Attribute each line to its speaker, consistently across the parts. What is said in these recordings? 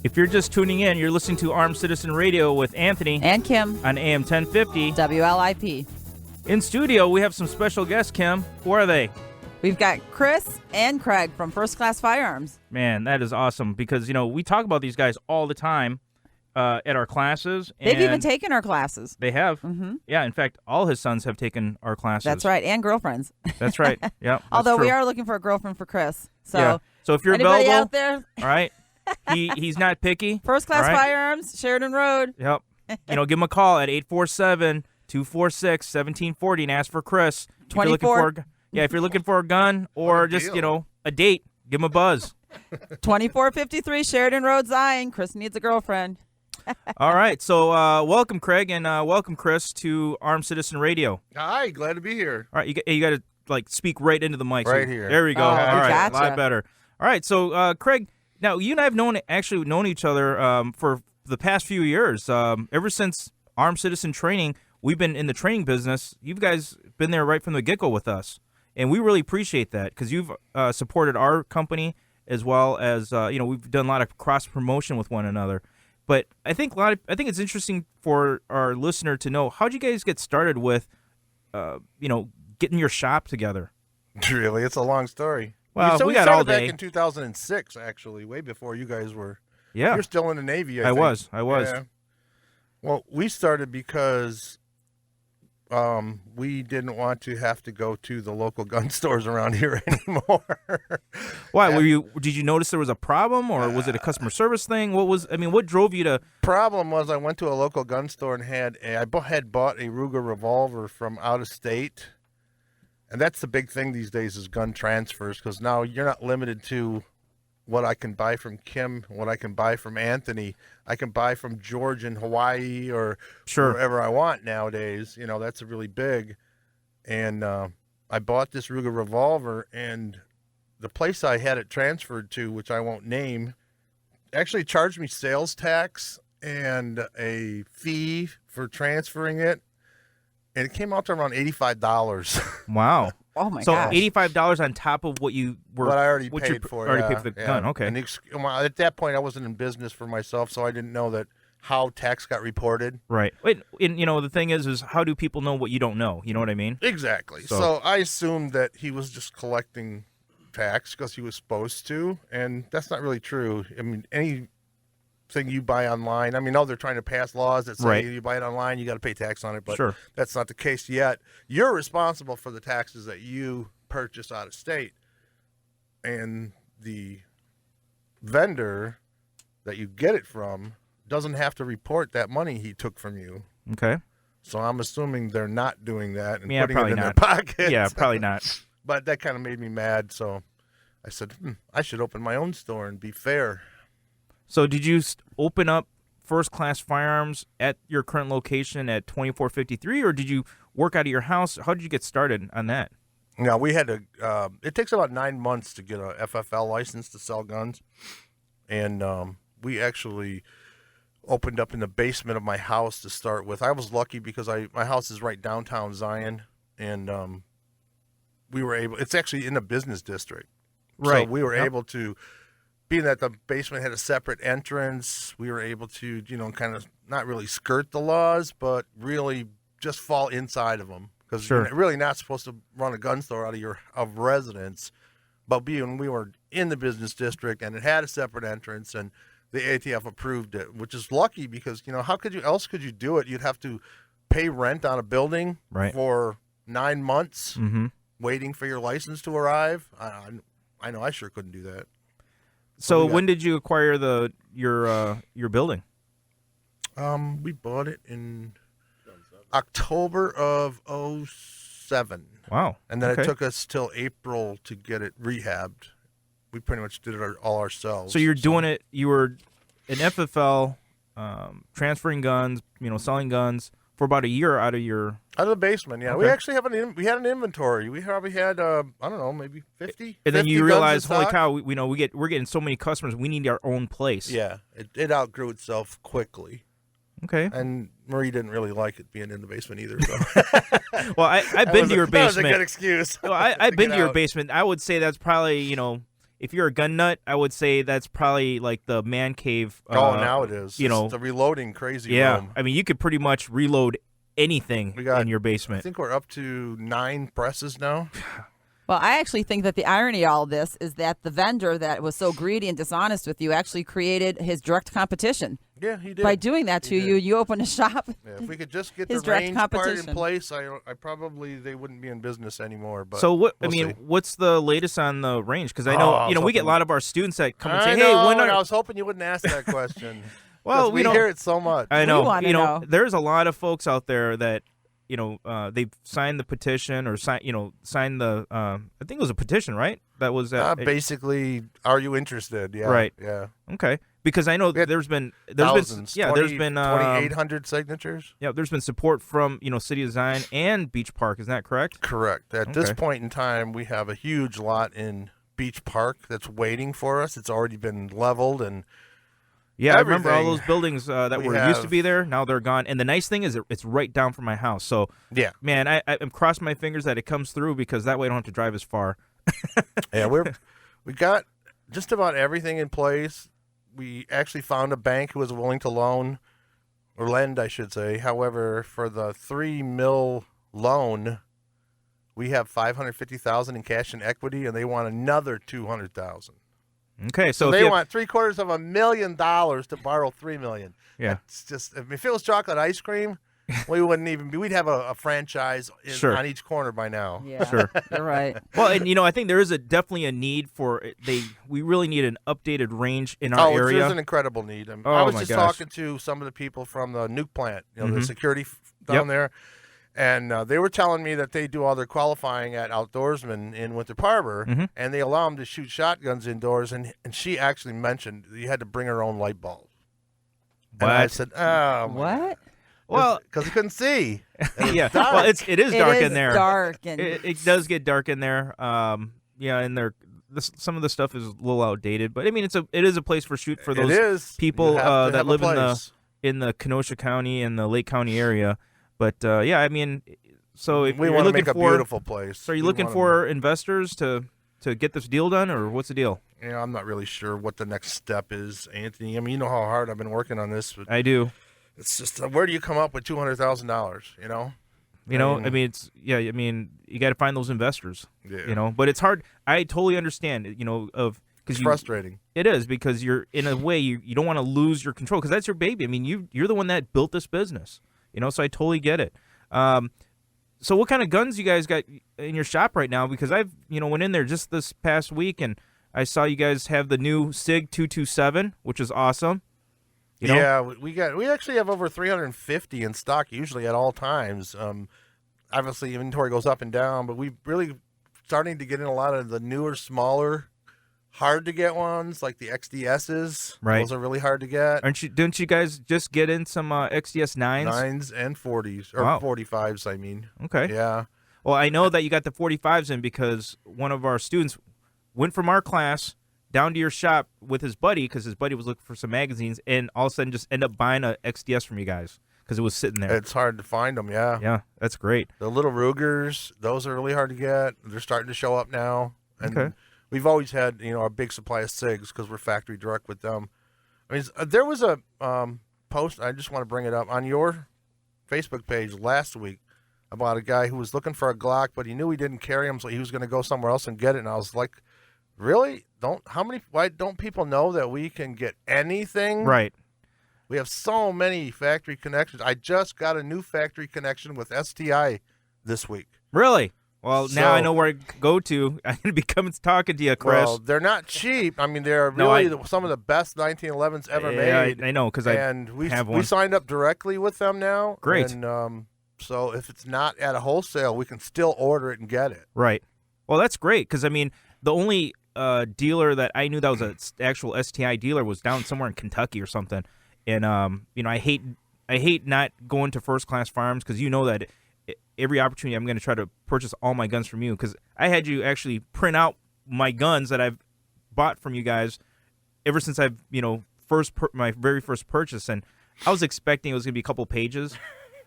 Speaker 1: If you're just tuning in, you're listening to Armed Citizen Radio with Anthony
Speaker 2: and Kim
Speaker 1: on AM 1050.
Speaker 2: WLIP.
Speaker 1: In studio, we have some special guests, Kim. Who are they?
Speaker 2: We've got Chris and Craig from First Class Firearms.
Speaker 1: Man, that is awesome because, we talk about these guys all the time at our classes.
Speaker 2: They've even taken our classes.
Speaker 1: They have.
Speaker 2: Mm-hmm.
Speaker 1: Yeah, in fact, all his sons have taken our classes.
Speaker 2: That's right, and girlfriends.
Speaker 1: That's right. Yeah.
Speaker 2: Although
Speaker 1: true.
Speaker 2: We are looking for a girlfriend for Chris. So,
Speaker 1: yeah. So if you're
Speaker 2: anybody
Speaker 1: available,
Speaker 2: out there,
Speaker 1: all right, he's not picky.
Speaker 2: First Class
Speaker 1: right?
Speaker 2: Firearms, Sheridan Road.
Speaker 1: Yep. Give him a call at 847-246-1740 and ask for Chris.
Speaker 2: 24.
Speaker 1: If you're looking for a gun or just, a date, give him a buzz.
Speaker 2: 2453 Sheridan Road, Zion. Chris needs a girlfriend.
Speaker 1: All right. So welcome, Craig, and welcome, Chris, to Armed Citizen Radio.
Speaker 3: Hi, glad to be here.
Speaker 1: All right. You got to, speak right into the mic.
Speaker 3: Right here.
Speaker 1: There we go.
Speaker 2: Oh,
Speaker 1: All right.
Speaker 2: gotcha.
Speaker 1: A lot better. All right. So, Craig, now you and I have known each other for the past few years. Ever since Armed Citizen Training, we've been in the training business. You guys been there right from the get-go with us. And we really appreciate that because you've supported our company as well as we've done a lot of cross promotion with one another. But I think it's interesting for our listener to know, how'd you guys get started with getting your shop together?
Speaker 3: Really, it's a long story.
Speaker 1: Well, we got
Speaker 3: started
Speaker 1: all day.
Speaker 3: Back in 2006, actually, way before you guys were.
Speaker 1: Yeah,
Speaker 3: you're still in the Navy. I
Speaker 1: was.
Speaker 3: Yeah. Well, we started because we didn't want to have to go to the local gun stores around here anymore.
Speaker 1: Why? Did you notice there was a problem, or was it a customer service thing? What drove you to?
Speaker 3: Problem was, I went to a local gun store and I had bought a Ruger revolver from out of state, and that's the big thing these days is gun transfers, because now you're not limited to what I can buy from Kim, what I can buy from Anthony. I can buy from George in Hawaii or wherever I want nowadays. That's really big. And I bought this Ruger revolver, and the place I had it transferred to, which I won't name, actually charged me sales tax and a fee for transferring it. And it came out to around $85.
Speaker 1: Wow.
Speaker 2: Oh my
Speaker 1: so
Speaker 2: gosh.
Speaker 1: $85 on top of what you were.
Speaker 3: What I already paid for.
Speaker 1: Paid for the gun. Okay.
Speaker 3: And at that point, I wasn't in business for myself, so I didn't know how tax got reported.
Speaker 1: Right. And the thing is how do people know what you don't know? You know what I mean?
Speaker 3: Exactly. So I assumed that he was just collecting tax because he was supposed to, and that's not really true. I mean, anything you buy online, they're trying to pass laws that say you buy it online, you got to pay tax on it, but that's not the case yet. You're responsible for the taxes that you purchase out of state, and the vendor that you get it from doesn't have to report that money he took from you.
Speaker 1: Okay.
Speaker 3: So I'm assuming they're not doing that and putting
Speaker 1: it in
Speaker 3: their pocket.
Speaker 1: Yeah, probably not.
Speaker 3: But that kind of made me mad, so I said, I should open my own store and be fair.
Speaker 1: So did you open up First Class Firearms at your current location at 2453, or did you work out of your house? How did you get started on that?
Speaker 3: No, we had to. It takes about 9 months to get a FFL license to sell guns, and we actually opened up in the basement of my house to start with. I was lucky because my house is right downtown Zion, and we were able. It's actually in a business district,
Speaker 1: right?
Speaker 3: So we were able to. Being that the basement had a separate entrance, we were able to, kind of not really skirt the laws, but really just fall inside of them. Because you're really not supposed to run a gun store out of your residence. But we were in the business district, and it had a separate entrance, and the ATF approved it, which is lucky because, how could you do it? You'd have to pay rent on a building for 9 months, waiting for your license to arrive. I know I sure couldn't do that.
Speaker 1: So when did you acquire your building?
Speaker 3: We bought it in October of 2007.
Speaker 1: Wow.
Speaker 3: And then it took us till April to get it rehabbed. We pretty much did it all ourselves.
Speaker 1: So doing it, you were an FFL, transferring guns, selling guns for about a year out of
Speaker 3: the basement. Yeah, we actually had an inventory. We probably had I don't know, maybe 50.
Speaker 1: And then you realize, holy cow, we're getting so many customers. We need our own place.
Speaker 3: Yeah, it outgrew itself quickly.
Speaker 1: Okay.
Speaker 3: And Marie didn't really like it being in the basement either. So.
Speaker 1: Well, I've been to your basement.
Speaker 3: That was a good excuse.
Speaker 1: Well, I've been to your basement. I would say that's probably if you're a gun nut, I would say that's probably like the man cave.
Speaker 3: Now it is.
Speaker 1: You know,
Speaker 3: it's the reloading crazy
Speaker 1: yeah.
Speaker 3: room.
Speaker 1: I mean, you could pretty much reload anything in your
Speaker 3: I
Speaker 1: basement.
Speaker 3: think we're up to 9 presses now.
Speaker 2: Well, I actually think that the irony of all this is that the vendor that was so greedy and dishonest with you actually created his direct competition.
Speaker 3: Yeah, he did.
Speaker 2: By doing that to you, you opened a shop.
Speaker 3: Yeah, if we could just get
Speaker 2: His
Speaker 3: the
Speaker 2: direct
Speaker 3: range part in
Speaker 2: competition.
Speaker 3: place, I probably they wouldn't be in business anymore. But
Speaker 1: So what?
Speaker 3: we'll
Speaker 1: I mean,
Speaker 3: see.
Speaker 1: what's the latest on the range? Because I know
Speaker 3: I was
Speaker 1: we get a
Speaker 3: hoping-
Speaker 1: lot of our students that come and
Speaker 3: I
Speaker 1: say,
Speaker 3: know,
Speaker 1: "Hey, when
Speaker 3: and
Speaker 1: are?"
Speaker 3: I was hoping you wouldn't ask that question.
Speaker 1: Well,
Speaker 3: 'Cause we hear it so much.
Speaker 1: I know.
Speaker 2: wanna know.
Speaker 1: There's a lot of folks out there that they've signed the petition or signed the. I think it was a petition, right? That was
Speaker 3: Basically, are you interested? Yeah.
Speaker 1: Right.
Speaker 3: Yeah.
Speaker 1: okay. Because I know
Speaker 3: We had
Speaker 1: there's been
Speaker 3: Thousands.
Speaker 1: there's been
Speaker 3: 2,800 signatures.
Speaker 1: yeah, there's been support from City of Zion and Beach Park. Is that correct?
Speaker 3: Correct. At this
Speaker 1: Okay.
Speaker 3: point in time, we have a huge lot in Beach Park that's waiting for us. It's already been leveled, and
Speaker 1: Yeah, I remember all
Speaker 3: everything
Speaker 1: those buildings that
Speaker 3: we
Speaker 1: were used to
Speaker 3: have-
Speaker 1: be there. Now they're gone. And the nice thing is it's right down from my house. So
Speaker 3: yeah,
Speaker 1: man, I'm crossing my fingers that it comes through because that way I don't have to drive as far.
Speaker 3: yeah, we got just about everything in place. We actually found a bank who was willing to loan or lend, I should say. However, for the $3 million loan, we have $550,000 in cash and equity, and they want another $200,000.
Speaker 1: Okay, so
Speaker 3: So
Speaker 1: if
Speaker 3: they
Speaker 1: you have-
Speaker 3: want $750,000 to borrow $3 million.
Speaker 1: Yeah.
Speaker 3: It's just if it was chocolate ice cream, we wouldn't even be. We'd have a franchise
Speaker 1: Sure.
Speaker 3: on each corner by now.
Speaker 2: Yeah,
Speaker 1: Sure.
Speaker 2: you're right.
Speaker 1: Well, and I think there is definitely a need for we really need an updated range in our
Speaker 3: There's
Speaker 1: area.
Speaker 3: an incredible need. I
Speaker 1: Oh,
Speaker 3: was
Speaker 1: my
Speaker 3: just
Speaker 1: gosh.
Speaker 3: talking to some of the people from the nuke plant, the
Speaker 1: Mhm.
Speaker 3: security down
Speaker 1: Yep.
Speaker 3: there, and they were telling me that they do all their qualifying at Outdoorsman in Winthrop Harbor,
Speaker 1: Mhm.
Speaker 3: and they allow them to shoot shotguns indoors. And she actually mentioned you had to bring her own light bulb. And I
Speaker 1: What?
Speaker 3: said, "Oh,
Speaker 2: What?
Speaker 1: Well,
Speaker 3: because you couldn't see." And it's
Speaker 1: yeah.
Speaker 3: dark.
Speaker 1: Well, it is dark
Speaker 2: it is
Speaker 1: in there.
Speaker 2: dark and
Speaker 1: It does get dark in there. Yeah, and some of the stuff is a little outdated, but I mean it is a place for shoot for
Speaker 3: It
Speaker 1: those
Speaker 3: is.
Speaker 1: people
Speaker 3: You have to
Speaker 1: that
Speaker 3: have a
Speaker 1: live
Speaker 3: place.
Speaker 1: in the Kenosha County and the Lake County area. But yeah, I mean, so if
Speaker 3: we
Speaker 1: you're
Speaker 3: want to
Speaker 1: looking
Speaker 3: make a
Speaker 1: for,
Speaker 3: beautiful place.
Speaker 1: so are you
Speaker 3: We
Speaker 1: looking
Speaker 3: wanna-
Speaker 1: for investors to get this deal done, or what's the deal?
Speaker 3: I'm not really sure what the next step is, Anthony. I mean, you know how hard I've been working on this, but
Speaker 1: I do.
Speaker 3: it's just where do you come up with $200,000?
Speaker 1: I mean, it's I mean, you got to find those investors.
Speaker 3: Yeah.
Speaker 1: But it's hard. I totally understand. Because
Speaker 3: It's frustrating.
Speaker 1: It is because you're in a way you don't want to lose your control because that's your baby. I mean, you're the one that built this business. So I totally get it. So what kind of guns you guys got in your shop right now? Because I've went in there just this past week and I saw you guys have the new SIG 227, which is awesome.
Speaker 3: Yeah, we actually have over 350 in stock usually at all times. Obviously inventory goes up and down, but we really starting to get in a lot of the newer, smaller, hard to get ones like the XDSs.
Speaker 1: Right.
Speaker 3: Those are really hard to get.
Speaker 1: Didn't you guys just get in some XDS 9s?
Speaker 3: 9s and 40s or
Speaker 1: Wow.
Speaker 3: 45s, I mean.
Speaker 1: Okay.
Speaker 3: Yeah.
Speaker 1: Well, I know that you got the 45s in because one of our students went from our class down to your shop with his buddy because his buddy was looking for some magazines and all of a sudden just end up buying a XDS from you guys because it was sitting there.
Speaker 3: It's hard to find them, yeah.
Speaker 1: Yeah, that's great.
Speaker 3: The little Rugers, those are really hard to get. They're starting to show up now. And
Speaker 1: Okay.
Speaker 3: we've always had, our big supply of SIGs because we're factory direct with them. I mean, there was a post, I just want to bring it up, on your Facebook page last week about a guy who was looking for a Glock, but he knew he didn't carry them, so he was going to go somewhere else and get it. And I was like, really? Why don't people know that we can get anything?
Speaker 1: Right.
Speaker 3: We have so many factory connections. I just got a new factory connection with STI this week.
Speaker 1: Really? Well, now I
Speaker 3: So-
Speaker 1: know where to go to. I'm going to be coming talking to you, Chris.
Speaker 3: Well, they're not cheap. I mean, they're
Speaker 1: No,
Speaker 3: really some of the best 1911s ever made.
Speaker 1: I know because
Speaker 3: And we
Speaker 1: have one.
Speaker 3: signed up directly with them now.
Speaker 1: Great.
Speaker 3: And so if it's not at a wholesale, we can still order it and get it.
Speaker 1: Right. Well, that's great because, I mean, the only dealer that I knew that was an actual STI dealer was down somewhere in Kentucky or something. And, I hate not going to First Class Farms because that every opportunity I'm going to try to purchase all my guns from you because I had you actually print out my guns that I've bought from you guys ever since I've, my very first purchase. And I was expecting it was going to be a couple pages.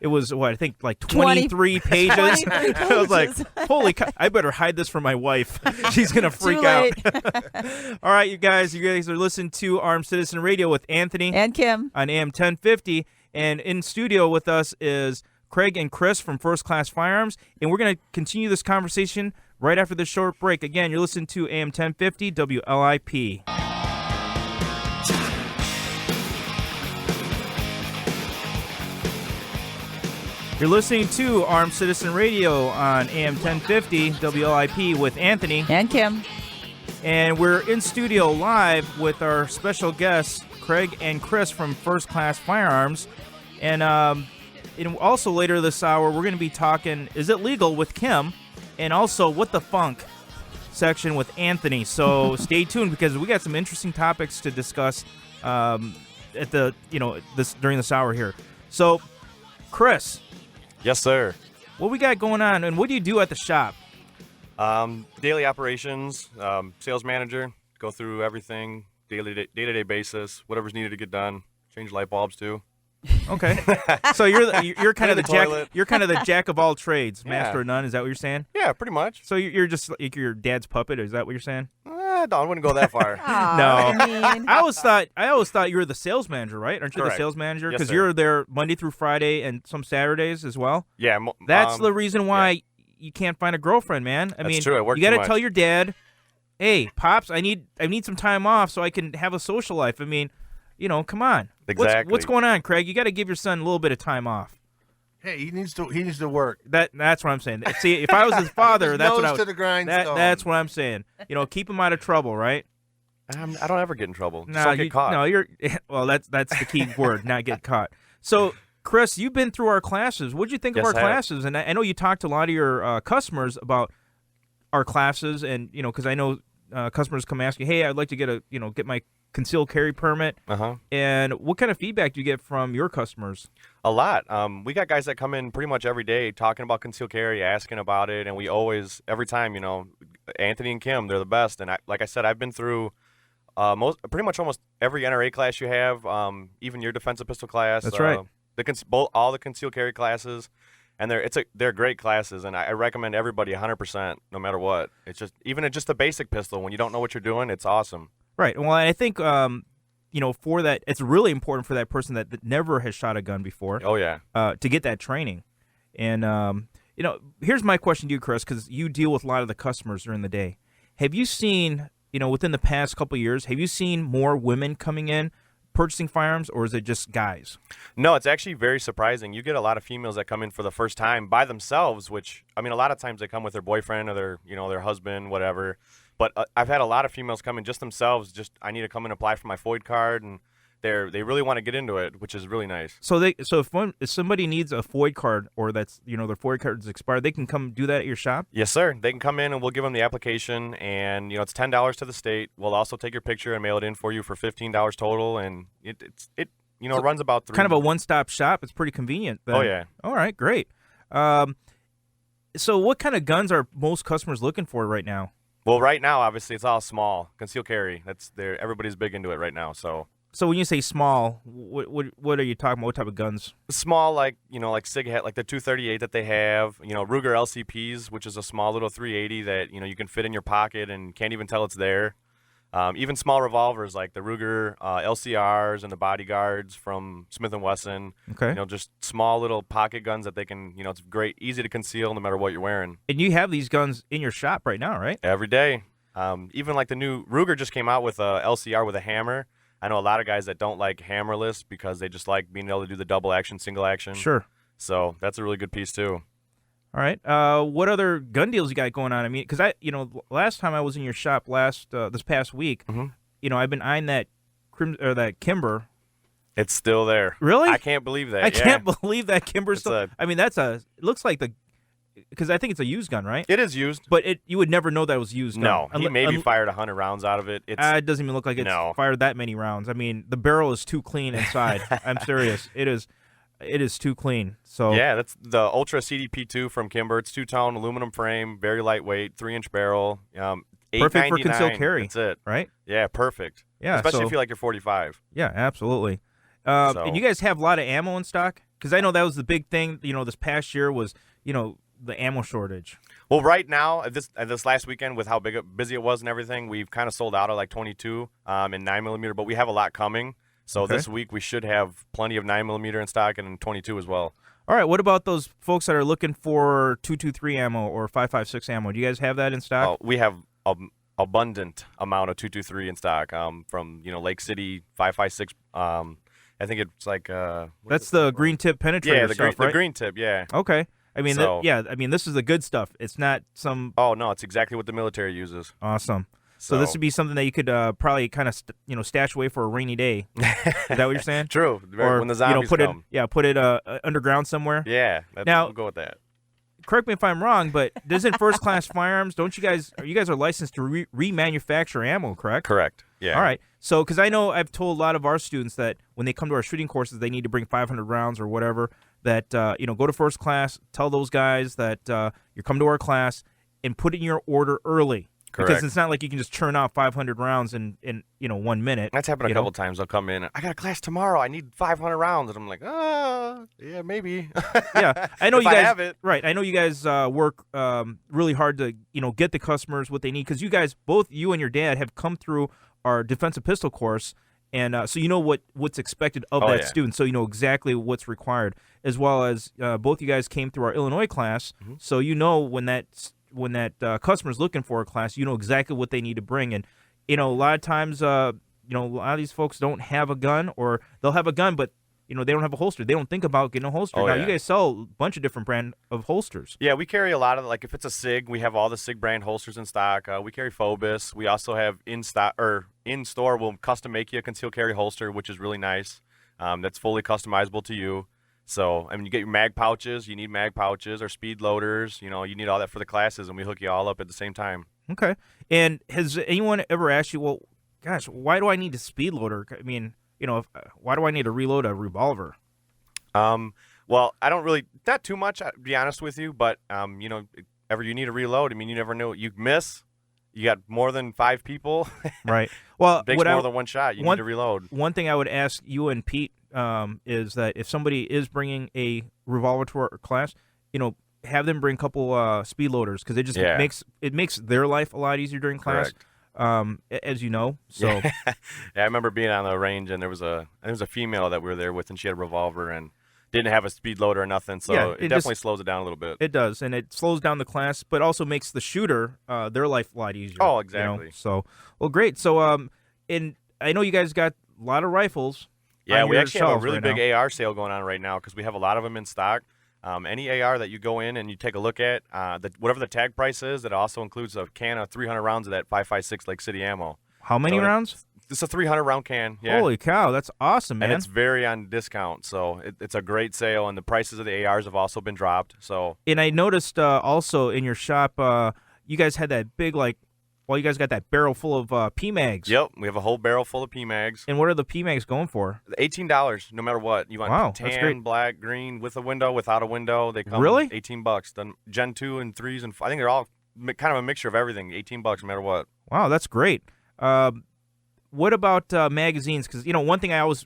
Speaker 1: It was what I think like 23 pages.
Speaker 2: 23
Speaker 1: I was like,
Speaker 2: pages.
Speaker 1: holy! I better hide this from my wife. She's gonna freak
Speaker 2: Too
Speaker 1: out.
Speaker 2: late.
Speaker 1: All right, you guys are listening to Armed Citizen Radio with Anthony
Speaker 2: And Kim.
Speaker 1: on AM 1050, and in studio with us is Craig and Chris from First Class Firearms, and we're gonna continue this conversation right after this short break. Again, you're listening to AM 1050 WLIP. You're listening to Armed Citizen Radio on AM 1050 WLIP with Anthony.
Speaker 2: And Kim.
Speaker 1: And we're in studio live with our special guests, Craig and Chris from First Class Firearms. And also later this hour, we're going to be talking, is it legal with Kim? And also, what the funk section with Anthony. So stay tuned because we got some interesting topics to discuss during this hour here. So, Chris.
Speaker 4: Yes, sir.
Speaker 1: What we got going on, and what do you do at the shop?
Speaker 4: Daily operations, sales manager, go through everything, day-to-day basis, whatever's needed to get done. Change light bulbs too.
Speaker 1: Okay, so you're kind of the jack.
Speaker 4: toilet.
Speaker 1: You're kind of the jack of all trades,
Speaker 4: Yeah.
Speaker 1: master of none. Is that what you're saying?
Speaker 4: Yeah, pretty much.
Speaker 1: So you're just like your dad's puppet. Is that what you're saying?
Speaker 4: No, I wouldn't go that far.
Speaker 1: No.
Speaker 2: Mean.
Speaker 1: I always thought you were the sales manager, right? Aren't you
Speaker 4: Correct.
Speaker 1: the sales manager?
Speaker 4: Yes,
Speaker 1: Because
Speaker 4: sir.
Speaker 1: you're there Monday through Friday and some Saturdays as well.
Speaker 4: Yeah,
Speaker 1: That's the reason why you can't find a girlfriend, man. I
Speaker 4: That's
Speaker 1: mean,
Speaker 4: true. I work
Speaker 1: you got to
Speaker 4: too
Speaker 1: tell
Speaker 4: much.
Speaker 1: your dad, "Hey, pops, I need some time off so I can have a social life." I mean, come on.
Speaker 4: Exactly.
Speaker 1: What's going on, Craig? You got to give your son a little bit of time off.
Speaker 3: Hey, he needs to work.
Speaker 1: That's what I'm saying. See, if I was his father, that's what I
Speaker 3: Nose
Speaker 1: would.
Speaker 3: to the grindstone.
Speaker 1: That's what I'm saying. Keep him out of trouble, right?
Speaker 4: I don't ever get in trouble. Just
Speaker 1: No,
Speaker 4: don't get caught.
Speaker 1: No, you're. Well, that's the key word, not get caught. So, Chris, you've been through our classes. What did you think of
Speaker 4: Yes,
Speaker 1: our
Speaker 4: I have.
Speaker 1: classes? And I know you talked to a lot of your customers about our classes, and because I know customers come ask you, "Hey, I'd like to get my concealed carry permit."
Speaker 4: Uh-huh.
Speaker 1: And what kind of feedback do you get from your customers?
Speaker 4: A lot. We got guys that come in pretty much every day talking about concealed carry, asking about it, and we always, every time, Anthony and Kim, they're the best. And like I said, I've been through pretty much almost every NRA class you have, even your defensive pistol class.
Speaker 1: That's right.
Speaker 4: All the concealed carry classes, and they're great classes, and I recommend everybody 100%, no matter what. It's just even just a basic pistol, when you don't know what you're doing, it's awesome.
Speaker 1: Right. Well, I think for that, it's really important for that person that never has shot a gun before.
Speaker 4: Oh yeah.
Speaker 1: To get that training. And, here's my question to you, Chris, because you deal with a lot of the customers during the day. Have you seen, within the past couple of years, have you seen more women coming in purchasing firearms, or is it just guys?
Speaker 4: No, it's actually very surprising. You get a lot of females that come in for the first time by themselves, which, a lot of times they come with their boyfriend or their husband, whatever. But I've had a lot of females come in just themselves. I need to come and apply for my FOID card, and they really want to get into it, which is really nice.
Speaker 1: So if somebody needs a FOID card, or that's their FOID card is expired, they can come do that at your shop?
Speaker 4: Yes, sir. They can come in and we'll give them the application, and it's $10 to the state. We'll also take your picture and mail it in for you for $15 total, and it runs about
Speaker 1: Kind of a one-stop shop. It's pretty convenient then.
Speaker 4: Oh yeah.
Speaker 1: All right, great. So what kind of guns are most customers looking for right now?
Speaker 4: Well, right now, obviously, it's all small concealed carry. Everybody's big into it right now. So
Speaker 1: when you say small, what are you talking about? What type of guns?
Speaker 4: small, like Sig hat, like the 238 that they have. Ruger LCPs, which is a small little 380 that you can fit in your pocket and can't even tell it's there. Even small revolvers like the Ruger LCRs and the bodyguards from Smith & Wesson.
Speaker 1: Okay.
Speaker 4: Just small little pocket guns that they can, it's great, easy to conceal no matter what you're wearing.
Speaker 1: And you have these guns in your shop right now, right?
Speaker 4: Every day. Even like the new Ruger just came out with a LCR with a hammer. I know a lot of guys that don't like hammerless because they just like being able to do the double action, single action.
Speaker 1: Sure.
Speaker 4: So that's a really good piece too.
Speaker 1: All right. What other gun deals you got going on? Because last time I was in your shop this past week, I've been eyeing that Kimber.
Speaker 4: It's still there.
Speaker 1: Really?
Speaker 4: I can't believe that.
Speaker 1: I can't believe that Kimber's
Speaker 4: It's
Speaker 1: still. It looks like because I think it's a used gun, right?
Speaker 4: It is used.
Speaker 1: But you would never know that it was used gun.
Speaker 4: No, he maybe fired 100 rounds out of it.
Speaker 1: It doesn't even look like it's fired that many rounds. The barrel is too clean inside. I'm serious. It is too clean. So
Speaker 4: yeah, that's the Ultra CDP2 from Kimber. It's 2-tone aluminum frame, very lightweight, 3-inch barrel.
Speaker 1: perfect for
Speaker 4: $8.99.
Speaker 1: concealed carry.
Speaker 4: That's it.
Speaker 1: Right?
Speaker 4: Yeah, perfect.
Speaker 1: Yeah,
Speaker 4: especially
Speaker 1: so-
Speaker 4: if you like your 45.
Speaker 1: Yeah, absolutely. And you guys have a lot of ammo in stock? Because I know that was the big thing, this past year was, the ammo shortage.
Speaker 4: Well, right now, this last weekend, with how busy it was and everything, we've kind of sold out of like 22 and 9mm, but we have a lot coming. So
Speaker 1: Okay.
Speaker 4: this week we should have plenty of 9mm in stock and 22 as well.
Speaker 1: All right, what about those folks that are looking for 223 ammo or 5.56 ammo? Do you guys have that in stock?
Speaker 4: We have an abundant amount of 223 in stock from Lake City 5.56. I think it's like
Speaker 1: That's the green tip penetrator
Speaker 4: yeah, the
Speaker 1: stuff,
Speaker 4: green,
Speaker 1: right?
Speaker 4: the green tip, yeah.
Speaker 1: Okay. I mean,
Speaker 4: So-
Speaker 1: this is the good stuff. It's not some
Speaker 4: Oh no, it's exactly what the military uses.
Speaker 1: awesome. So this would be something that you could probably kind of stash away for a rainy day. Is that what you're saying?
Speaker 4: True.
Speaker 1: Or
Speaker 4: when the zombies
Speaker 1: put
Speaker 4: come.
Speaker 1: put it underground somewhere.
Speaker 4: Yeah.
Speaker 1: Now-
Speaker 4: we'll go with that.
Speaker 1: Correct me if I'm wrong, but doesn't First Class Firearms? Don't you guys are licensed to remanufacture ammo? Correct.
Speaker 4: Correct. Yeah.
Speaker 1: All right. So, because I know I've told a lot of our students that when they come to our shooting courses, they need to bring 500 rounds or whatever. That go to First Class, tell those guys that you come to our class and put in your order early. Because
Speaker 4: Correct.
Speaker 1: it's not like you can just churn out 500 rounds in 1 minute.
Speaker 4: That's happened a
Speaker 1: you know?
Speaker 4: couple times. They'll come in. I got a class tomorrow. I need 500 rounds, and I'm like, yeah, maybe.
Speaker 1: Yeah, I know
Speaker 4: If
Speaker 1: you
Speaker 4: I
Speaker 1: guys.
Speaker 4: have it.
Speaker 1: Right, I know you guys work really hard to get the customers what they need, because you guys, both you and your dad, have come through our defensive pistol course, and so you know what's expected of
Speaker 4: Oh,
Speaker 1: that
Speaker 4: yeah.
Speaker 1: student. So you know exactly what's required, as well as both you guys came through our Illinois class,
Speaker 4: Mm-hmm.
Speaker 1: so you know when that customer's looking for a class, you know exactly what they need to bring. And a lot of times, a lot of these folks don't have a gun, or they'll have a gun, but they don't have a holster. They don't think about getting a holster.
Speaker 4: Oh,
Speaker 1: Now
Speaker 4: yeah.
Speaker 1: you guys sell a bunch of different brand of holsters.
Speaker 4: Yeah, we carry a lot of, like, if it's a SIG, we have all the SIG brand holsters in stock. We carry Phobos. We also have in store, we'll custom make you a concealed carry holster, which is really nice. That's fully customizable to you. So, I mean, you get your mag pouches. You need mag pouches or speed loaders. You need all that for the classes, and we hook you all up at the same time.
Speaker 1: Okay. And has anyone ever asked you, well, gosh, why do I need a speed loader? I mean, why do I need to reload a revolver?
Speaker 4: Well, I don't really, not too much, to be honest with you, but, ever you need a reload, I mean, you never know. You miss, you got more than 5 people,
Speaker 1: Right. Well,
Speaker 4: takes more than one shot, you need to reload.
Speaker 1: One thing I would ask you and Pete is that if somebody is bringing a revolver to our class, have them bring a couple speed loaders, because it just
Speaker 4: Yeah.
Speaker 1: makes their life a lot easier during class. As you know. So
Speaker 4: Yeah, I remember being on the range, and there was a female that we were there with, and she had a revolver and didn't have a speed loader or nothing, so
Speaker 1: Yeah,
Speaker 4: it
Speaker 1: it
Speaker 4: definitely
Speaker 1: just-
Speaker 4: slows it down a little bit.
Speaker 1: it does, and it slows down the class, but also makes the shooter their life a lot easier.
Speaker 4: Oh, exactly.
Speaker 1: So, well, great. So, and I know you guys got a lot of rifles.
Speaker 4: Yeah,
Speaker 1: on
Speaker 4: we
Speaker 1: your
Speaker 4: actually have a
Speaker 1: shelves
Speaker 4: really
Speaker 1: right
Speaker 4: big
Speaker 1: now.
Speaker 4: AR sale going on right now because we have a lot of them in stock. Any AR that you go in and you take a look at, whatever the tag price is, it also includes a can of 300 rounds of that 5.56 Lake City ammo.
Speaker 1: How many
Speaker 4: So
Speaker 1: rounds?
Speaker 4: It's a 300 round can. Yeah.
Speaker 1: Holy cow, that's awesome, man.
Speaker 4: And it's very on discount, so it's a great sale, and the prices of the ARs have also been dropped. So
Speaker 1: And I noticed also in your shop, you guys had that big, you guys got that barrel full of PMags.
Speaker 4: yep, we have a whole barrel full of PMags.
Speaker 1: And what are the PMags going for?
Speaker 4: $18, no matter what. You want
Speaker 1: Wow, that's
Speaker 4: tan,
Speaker 1: great.
Speaker 4: black, green, with a window, without a window. They come
Speaker 1: Really?
Speaker 4: $18. Then Gen 2 and 3s, and I think they're all kind of a mixture of everything. $18 no matter what.
Speaker 1: Wow, that's great. What about magazines? Because, one thing I always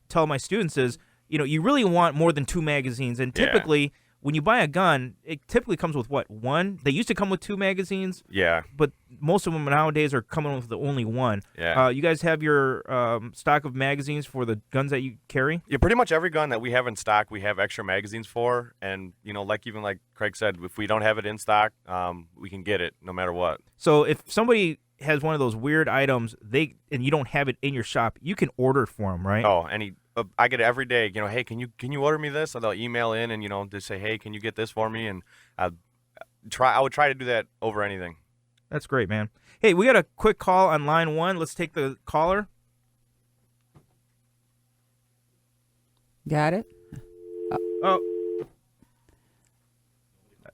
Speaker 1: tell my students is, you really want more than 2 magazines. And
Speaker 4: Yeah.
Speaker 1: typically, when you buy a gun, it typically comes with, what, 1? They used to come with 2 magazines,
Speaker 4: Yeah,
Speaker 1: but most of them nowadays are coming with only 1.
Speaker 4: yeah.
Speaker 1: You guys have your stock of magazines for the guns that you carry?
Speaker 4: Yeah, pretty much every gun that we have in stock, we have extra magazines for. And, like Craig said, if we don't have it in stock, we can get it no matter what.
Speaker 1: So if somebody has one of those weird items, and you don't have it in your shop, you can order it for them, right?
Speaker 4: Oh, I get it every day. Hey, can you order me this? And they'll email in and just say, hey, can you get this for me? And I would try to do that over anything.
Speaker 1: That's great, man. Hey, we got a quick call on line 1. Let's take the caller.
Speaker 2: Got it?
Speaker 1: Oh,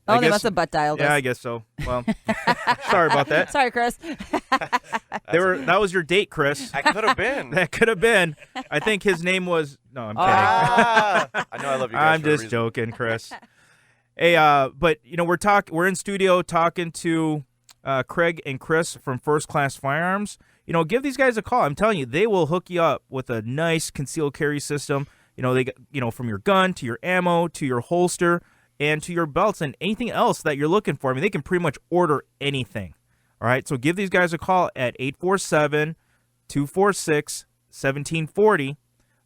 Speaker 2: Oh,
Speaker 1: I
Speaker 2: they
Speaker 1: guess-
Speaker 2: must have butt dialed
Speaker 1: yeah,
Speaker 2: us.
Speaker 1: I guess so. Well, sorry about that.
Speaker 2: Sorry, Chris.
Speaker 1: That was your date, Chris.
Speaker 4: I could have been.
Speaker 1: That could have been. I think his name was. No, I'm kidding.
Speaker 4: I know I love you guys.
Speaker 1: I'm
Speaker 4: for a
Speaker 1: just
Speaker 4: reason.
Speaker 1: joking, Chris. Hey, but we're in studio talking to Craig and Chris from First Class Firearms. Give these guys a call. I'm telling you, they will hook you up with a nice concealed carry system. They got, from your gun to your ammo to your holster and to your belts and anything else that you're looking for. I mean, they can pretty much order anything. All right, so give these guys a call at 847-246-1740.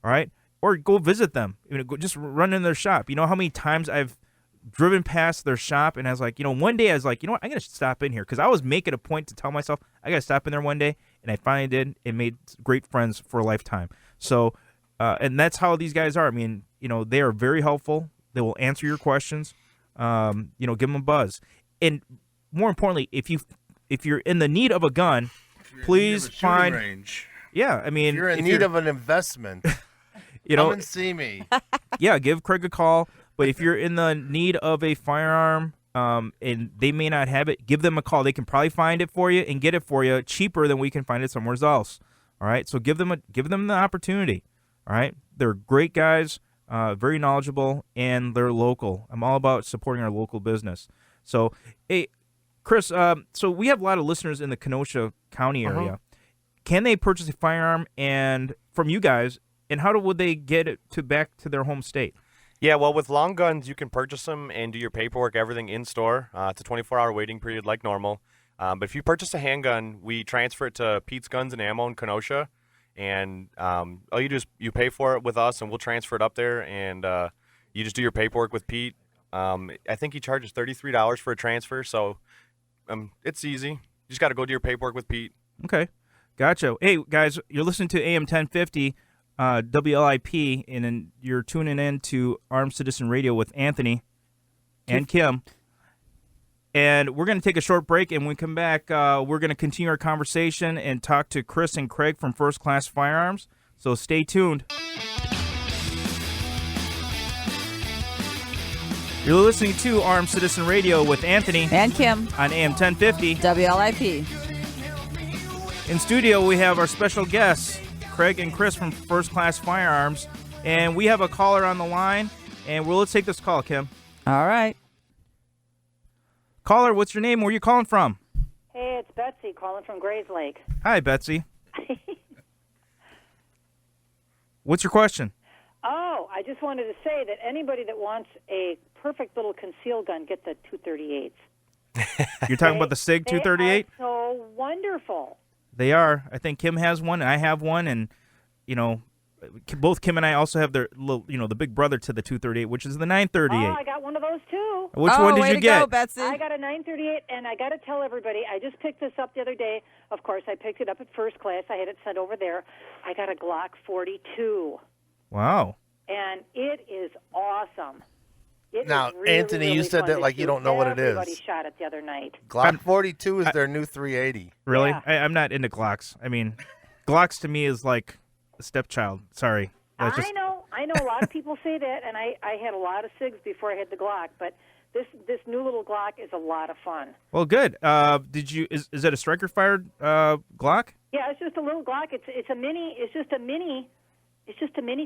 Speaker 1: All right, or go visit them. Just run in their shop. You know how many times I've driven past their shop and I was like, one day I was like, I gotta stop in here, because I was making a point to tell myself I gotta stop in there one day, and I finally did. It made great friends for a lifetime. So, and that's how these guys are. I mean, they are very helpful. They will answer your questions. Give them a buzz, and more importantly, if you're in the need of a gun, please find
Speaker 3: range.
Speaker 1: Yeah, I mean,
Speaker 3: If you're in need of an investment, come and see me.
Speaker 1: Yeah, give Craig a call. But if you're in the need of a firearm, and they may not have it, give them a call. They can probably find it for you and get it for you cheaper than we can find it somewhere else. All right, so give them the opportunity. All right, they're great guys, very knowledgeable, and they're local. I'm all about supporting our local business. So, hey, Chris, so we have a lot of listeners in the Kenosha County area. Can they purchase a firearm and from you guys, and how would they get it back to their home state?
Speaker 4: Yeah, well, with long guns, you can purchase them and do your paperwork, everything in store. It's a 24-hour waiting period like normal. But if you purchase a handgun, we transfer it to Pete's Guns and Ammo in Kenosha. And all you do is you pay for it with us, and we'll transfer it up there. And you just do your paperwork with Pete. I think he charges $33 for a transfer, so it's easy. You just got to go do your paperwork with Pete.
Speaker 1: Okay, gotcha. Hey, guys, you're listening to AM 1050. WLIP, and then you're tuning in to Armed Citizen Radio with Anthony and Kim. And we're going to take a short break, and when we come back, we're going to continue our conversation and talk to Chris and Craig from First Class Firearms. So stay tuned. You're listening to Armed Citizen Radio with Anthony
Speaker 2: And Kim.
Speaker 1: on AM 1050.
Speaker 2: WLIP.
Speaker 1: In studio, we have our special guests, Craig and Chris from First Class Firearms, and we have a caller on the line, and let's take this call, Kim.
Speaker 2: All right.
Speaker 1: Caller, what's your name? Where are you calling from?
Speaker 5: Hey, it's Betsy calling from Grays Lake.
Speaker 1: Hi, Betsy. What's your question?
Speaker 5: Oh, I just wanted to say that anybody that wants a perfect little concealed gun, get the 238s.
Speaker 1: You're talking about the SIG 238?
Speaker 5: They are so wonderful.
Speaker 1: They are. I think Kim has one, and I have one, and, both Kim and I also have their little, the big brother to the 238, which is the 938.
Speaker 5: Oh, I got one of those too.
Speaker 1: Which one did
Speaker 2: way
Speaker 1: you
Speaker 2: to
Speaker 1: get?
Speaker 2: Go, Betsy.
Speaker 5: I got a 938, and I got to tell everybody, I just picked this up the other day. Of course, I picked it up at First Class. I had it sent over there. I got a Glock 42.
Speaker 1: Wow.
Speaker 5: And it is awesome. It
Speaker 3: Now,
Speaker 5: is really,
Speaker 3: Anthony,
Speaker 5: really
Speaker 3: you said
Speaker 5: fun
Speaker 3: that
Speaker 5: to
Speaker 3: like you
Speaker 5: shoot.
Speaker 3: don't know what it is.
Speaker 5: Everybody shot it the other night.
Speaker 3: Glock 42 is their new 380.
Speaker 1: Really?
Speaker 5: Yeah.
Speaker 1: I'm not into Glocks. I mean, Glocks to me is like a stepchild. Sorry. That's just...
Speaker 5: I know a lot of people say that, and I had a lot of SIGs before I had the Glock, but this new little Glock is a lot of fun.
Speaker 1: Well, good. Is it a striker fired Glock?
Speaker 5: Yeah, it's just a little Glock. It's a mini. It's just a mini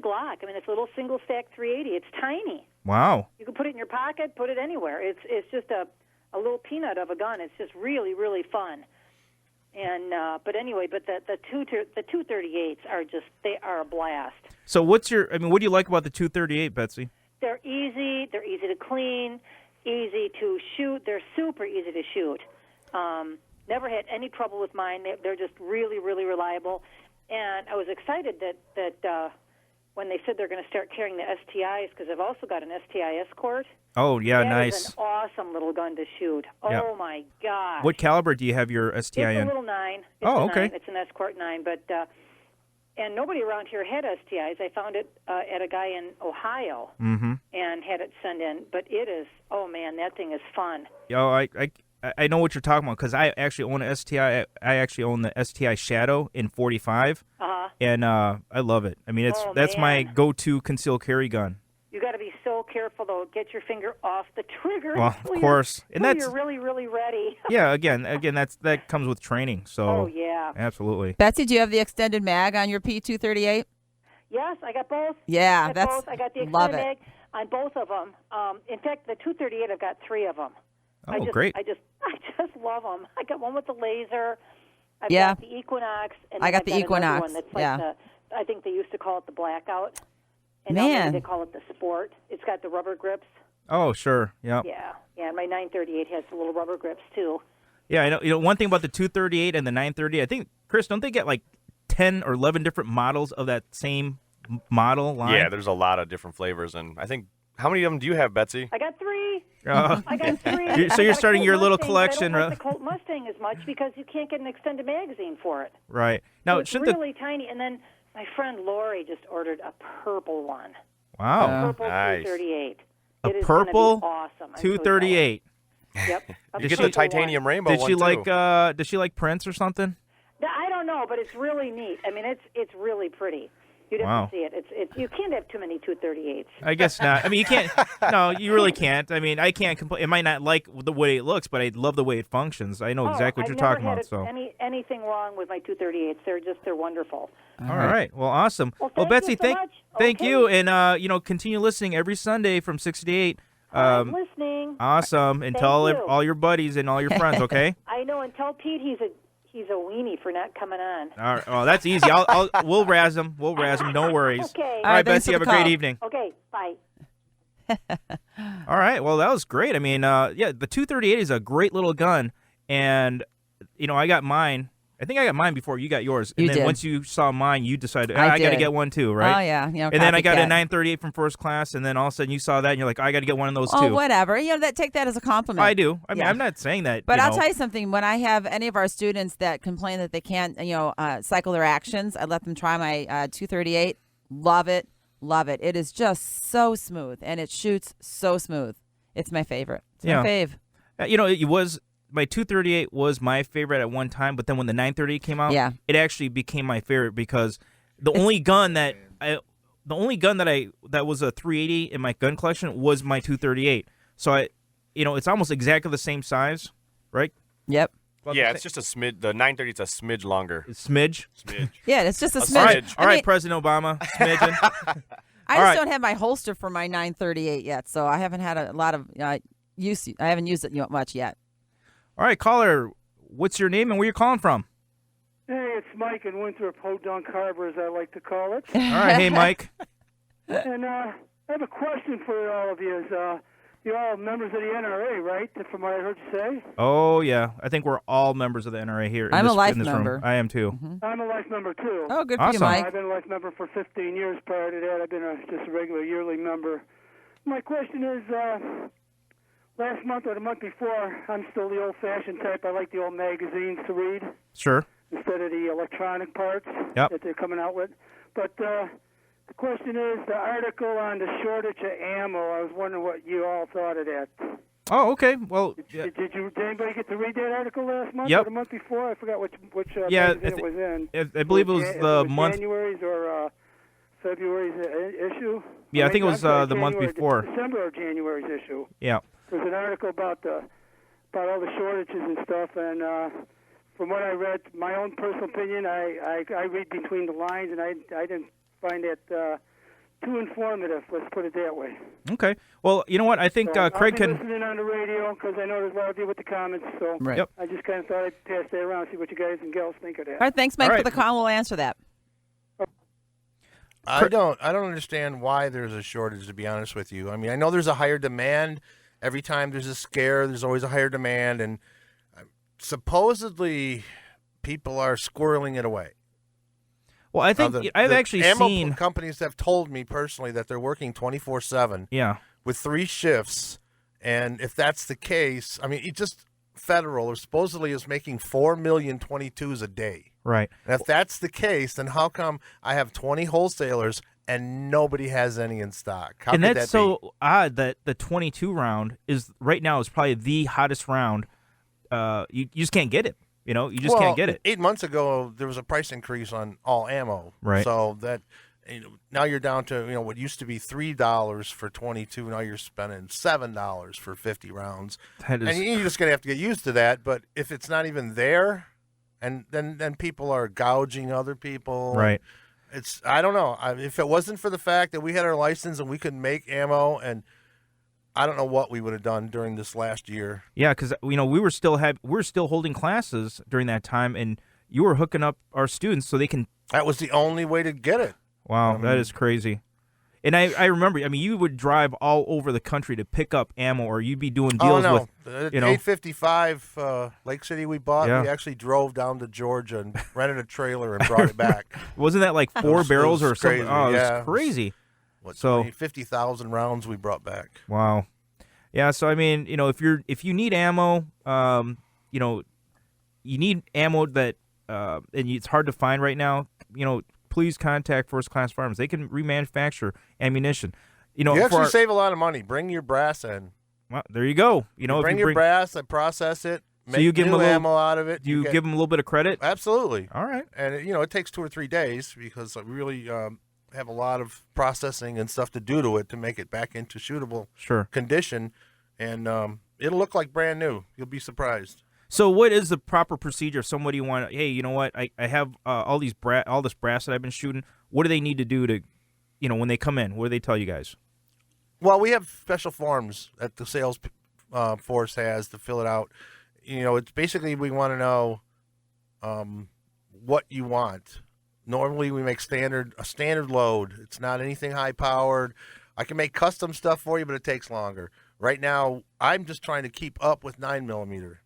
Speaker 5: Glock. I mean, it's a little single stack 380. It's tiny.
Speaker 1: Wow.
Speaker 5: You can put it in your pocket, put it anywhere. It's just a little peanut of a gun. It's just really, really fun. And but the 238s are a blast.
Speaker 1: So what do you like about the 238, Betsy?
Speaker 5: They're easy to clean, easy to shoot. They're super easy to shoot. Never had any trouble with mine. They're just really, really reliable. And I was excited that when they said they're going to start carrying the STIs, because I've also got an STI Escort.
Speaker 1: Oh, yeah,
Speaker 5: That
Speaker 1: nice.
Speaker 5: is an awesome little gun to shoot.
Speaker 1: Yeah.
Speaker 5: Oh, my God.
Speaker 1: What caliber do you have your STI
Speaker 5: It's
Speaker 1: in?
Speaker 5: a little 9. It's
Speaker 1: Oh,
Speaker 5: a
Speaker 1: okay.
Speaker 5: 9. It's an Escort 9, but and nobody around here had STIs. I found it at a guy in Ohio and had it sent in. But it is, oh man, that thing is fun.
Speaker 1: I know what you're talking about, because I actually own an STI. I actually own the STI Shadow in 45, and I love it. I mean, that's my go-to concealed carry gun.
Speaker 5: You got to be so careful though. Get your finger off the trigger.
Speaker 1: Well, of course, and
Speaker 5: you're really, really ready.
Speaker 1: Yeah, again, that comes with training. So,
Speaker 5: oh yeah,
Speaker 1: absolutely.
Speaker 2: Betsy, do you have the extended mag on your P238?
Speaker 5: Yes, I got both.
Speaker 2: Yeah,
Speaker 5: I got the
Speaker 2: love
Speaker 5: extended
Speaker 2: it.
Speaker 5: mag on both of them. In fact, the 238, I've got 3 of them.
Speaker 1: Oh, great.
Speaker 5: I just love them. I got one with the laser. I've
Speaker 2: Yeah.
Speaker 5: got the Equinox. And
Speaker 2: I
Speaker 5: then
Speaker 2: got the
Speaker 5: I've another
Speaker 2: Equinox,
Speaker 5: one that's like
Speaker 2: yeah.
Speaker 5: I think they used to call it the Blackout. And now
Speaker 2: Man.
Speaker 5: maybe they call it the Sport. It's got the rubber grips.
Speaker 1: Oh, sure. Yeah.
Speaker 5: Yeah, and my 938 has the little rubber grips too.
Speaker 1: Yeah, I know. You know, one thing about the 238 and the 930, I think, Chris, don't they get like 10 or 11 different models of that same model line?
Speaker 4: Yeah, there's a lot of different flavors, and I think how many of them do you have, Betsy?
Speaker 5: I got 3.
Speaker 1: Uh,
Speaker 5: I got 3.
Speaker 1: So you're
Speaker 5: I got a
Speaker 1: starting
Speaker 5: Colt
Speaker 1: your little
Speaker 5: Mustang,
Speaker 1: collection,
Speaker 5: but I don't
Speaker 1: right?
Speaker 5: like the Colt Mustang as much because you can't get an extended magazine for it.
Speaker 1: right. Now,
Speaker 5: So it's
Speaker 1: shouldn't
Speaker 5: really tiny. And then my friend Lori just ordered a purple one.
Speaker 1: wow.
Speaker 5: Purple
Speaker 4: Nice.
Speaker 5: 238.
Speaker 1: A
Speaker 5: It is
Speaker 1: purple
Speaker 5: gonna be awesome. I'm so
Speaker 1: 238.
Speaker 5: jealous. Yep. a
Speaker 4: You get the
Speaker 5: purple
Speaker 4: titanium
Speaker 5: one.
Speaker 4: rainbow
Speaker 1: Did
Speaker 4: one
Speaker 1: she
Speaker 4: too.
Speaker 1: like did she like Prince or something?
Speaker 5: I don't know, but it's really neat. I mean, it's really pretty. You'd have
Speaker 1: Wow.
Speaker 5: to see it. It's you can't have too many 238s.
Speaker 1: I guess not. I mean, you can't. No, you really can't. I mean, I can't complain. It might not like the way it looks, but I love the way it functions. I know exactly what
Speaker 5: I've
Speaker 1: you're
Speaker 5: never
Speaker 1: talking
Speaker 5: had
Speaker 1: about. So,
Speaker 5: anything wrong with my 238s. They're wonderful.
Speaker 1: all right. Well, awesome.
Speaker 5: Well,
Speaker 1: Well,
Speaker 5: thank
Speaker 1: Betsy,
Speaker 5: you so much.
Speaker 1: thank
Speaker 5: Okay.
Speaker 1: you, and continue listening every Sunday from 6 to 8.
Speaker 5: I'm listening.
Speaker 1: Awesome, and
Speaker 5: Thank
Speaker 1: tell
Speaker 5: you.
Speaker 1: all your buddies and all your friends. Okay.
Speaker 5: I know, and tell Pete he's a weenie for not coming on.
Speaker 1: All right. Well, that's easy. We'll razz him. We'll razz him. No worries.
Speaker 5: Okay.
Speaker 1: All right,
Speaker 2: thanks
Speaker 1: Betsy.
Speaker 2: for
Speaker 1: Have
Speaker 2: the
Speaker 1: a great
Speaker 2: call.
Speaker 1: evening.
Speaker 5: Okay, bye.
Speaker 1: All right. Well, that was great. I mean, yeah, the 238 is a great little gun, and I got mine. I think I got mine before you got yours. And
Speaker 2: You
Speaker 1: then
Speaker 2: did.
Speaker 1: once you saw mine, you decided
Speaker 2: I
Speaker 1: I got to
Speaker 2: did.
Speaker 1: get one too, right?
Speaker 2: Oh, yeah.
Speaker 1: And then I got a
Speaker 2: copycat.
Speaker 1: 938 from first class, and then all of a sudden you saw that, and you're like, I got to get one of those
Speaker 2: Oh,
Speaker 1: too.
Speaker 2: whatever. Take that as a compliment.
Speaker 1: I do. I mean,
Speaker 2: Yeah.
Speaker 1: I'm not saying that.
Speaker 2: But I'll tell you something. When I have any of our students that complain that they can't, cycle their actions, I let them try my 238. Love it. Love it. It is just so smooth, and it shoots so smooth. It's my favorite. It's
Speaker 1: Yeah.
Speaker 2: my fave.
Speaker 1: It was my 238 was my favorite at one time, but then when the 938 came out,
Speaker 2: Yeah.
Speaker 1: it actually became my favorite because the only gun that was a 380 in my gun collection was my 238. So it's almost exactly the same size, right?
Speaker 2: Yep.
Speaker 4: Yeah, it's just a smidge. The 930 is a smidge longer.
Speaker 1: Smidge.
Speaker 4: Smidge.
Speaker 2: Yeah, it's just a
Speaker 4: A
Speaker 2: smidge.
Speaker 1: All right,
Speaker 4: smidge.
Speaker 1: all right,
Speaker 2: I mean,
Speaker 1: President Obama. Smidgen.
Speaker 2: I
Speaker 1: all
Speaker 2: just
Speaker 1: right.
Speaker 2: don't have my holster for my 938 yet, so I haven't had a lot of use. I haven't used it much yet.
Speaker 1: All right, caller. What's your name and where you calling from?
Speaker 6: Hey, it's Mike in Winthrop, Podunk Harbor, as I like to call it.
Speaker 1: All right, hey Mike.
Speaker 6: And I have a question for all of you. You're all members of the NRA, right? From what I heard you say.
Speaker 1: Oh yeah, I think we're all members of the NRA here.
Speaker 2: I'm a life
Speaker 1: in this
Speaker 2: member.
Speaker 1: Room. I am too.
Speaker 6: I'm a life member, too.
Speaker 2: Oh, good for you,
Speaker 1: Awesome.
Speaker 2: Mike.
Speaker 6: I've been a life member for 15 years. Prior to that, I've been just a regular yearly member. My question is, last month or the month before, I'm still the old-fashioned type. I like the old magazines to read
Speaker 1: Sure.
Speaker 6: instead of the electronic parts
Speaker 1: Yep.
Speaker 6: that they're coming out with. But the question is, the article on the shortage of ammo, I was wondering what you all thought of that.
Speaker 1: Oh, okay. Well, yeah,
Speaker 6: Did anybody get to read that article last month
Speaker 1: Yep.
Speaker 6: or the month before? I forgot which
Speaker 1: Yeah,
Speaker 6: magazine it was in.
Speaker 1: I believe it was
Speaker 6: If
Speaker 1: the month.
Speaker 6: January's or February's issue.
Speaker 1: Yeah, I think it was
Speaker 6: I'm sorry,
Speaker 1: the month
Speaker 6: January-
Speaker 1: before.
Speaker 6: December or January's issue.
Speaker 1: Yeah.
Speaker 6: There's an article about all the shortages and stuff, and from what I read, my own personal opinion, I read between the lines, and I didn't find it too informative. Let's put it that way.
Speaker 1: Okay. Well, you know what? I think
Speaker 6: So
Speaker 1: Craig
Speaker 6: I'll be
Speaker 1: can.
Speaker 6: listening on the radio because I know there's a lot of you with the comments. So
Speaker 2: Right.
Speaker 1: Yep.
Speaker 6: I just kind of thought I'd pass that around, see what you guys and gals think of that.
Speaker 2: All right, thanks, Mike,
Speaker 1: All
Speaker 2: for
Speaker 1: right.
Speaker 2: the call. We'll answer that.
Speaker 3: I don't understand why there's a shortage, to be honest with you. I mean, I know there's a higher demand. Every time there's a scare, there's always a higher demand, and supposedly people are squirreling it away.
Speaker 1: Well, I think
Speaker 3: Now,
Speaker 1: I've
Speaker 3: the
Speaker 1: actually
Speaker 3: ammo
Speaker 1: seen.
Speaker 3: companies have told me personally that they're working 24/7
Speaker 1: Yeah.
Speaker 3: with 3 shifts, and if that's the case, I mean, it just Federal or supposedly is making 4 million 22s a day.
Speaker 1: Right.
Speaker 3: And if that's the case, then how come I have 20 wholesalers and nobody has any in stock? How
Speaker 1: And
Speaker 3: could
Speaker 1: that's
Speaker 3: that be?
Speaker 1: so odd that the 22 round is right now is probably the hottest round. You just can't get it. You just can't get it.
Speaker 3: 8 months ago, there was a price increase on all ammo.
Speaker 1: Right.
Speaker 3: So that now you're down to what used to be $3 for 22. Now you're spending $7 for 50 rounds.
Speaker 1: That is.
Speaker 3: And you're just gonna have to get used to that. But if it's not even there, and then people are gouging other people.
Speaker 1: Right.
Speaker 3: I don't know. If it wasn't for the fact that we had our license and we could make ammo, and I don't know what we would have done during this last year.
Speaker 1: Yeah, because we were still holding classes during that time, and you were hooking up our students so they can.
Speaker 3: That was the only way to get it.
Speaker 1: Wow, that is crazy. And I remember, I mean, you would drive all over the country to pick up ammo, or you'd be doing
Speaker 3: Oh
Speaker 1: deals
Speaker 3: no,
Speaker 1: with,
Speaker 3: the
Speaker 1: you know.
Speaker 3: 855 Lake City we bought.
Speaker 1: Yeah.
Speaker 3: We actually drove down to Georgia and rented a trailer and brought it back.
Speaker 1: Wasn't that like 4
Speaker 3: was-
Speaker 1: barrels
Speaker 3: it
Speaker 1: or
Speaker 3: was
Speaker 1: something?
Speaker 3: crazy,
Speaker 1: Oh, it
Speaker 3: yeah.
Speaker 1: was crazy.
Speaker 3: What,
Speaker 1: So-
Speaker 3: 50,000 rounds we brought back.
Speaker 1: Wow. Yeah, so I mean, you know, if you need ammo, you know, you need ammo that and it's hard to find right now, you know, please contact First Class Firearms. They can remanufacture ammunition. You know,
Speaker 3: You
Speaker 1: for
Speaker 3: actually
Speaker 1: our-
Speaker 3: save a lot of money. Bring your brass in.
Speaker 1: well, there you go. You know,
Speaker 3: Bring
Speaker 1: if you
Speaker 3: your brass and process it. Make
Speaker 1: you give 'em
Speaker 3: new
Speaker 1: a little-
Speaker 3: ammo out of it.
Speaker 1: do you
Speaker 3: get-
Speaker 1: give them a little bit of credit?
Speaker 3: Absolutely.
Speaker 1: All right.
Speaker 3: And, you know, it takes 2 or 3 days because we really have a lot of processing and stuff to do to it to make it back into shootable
Speaker 1: Sure.
Speaker 3: condition. And it'll look like brand new. You'll be surprised.
Speaker 1: So what is the proper procedure if somebody want, hey, you know what, I have all this brass that I've been shooting. What do they need to do to, you know, when they come in? What do they tell you guys?
Speaker 3: Well, we have special forms that the sales force has to fill it out. You know, it's basically we want to know what you want. Normally, we make a standard load. It's not anything high powered. I can make custom stuff for you, but it takes longer. Right now, I'm just trying to keep up with 9mm.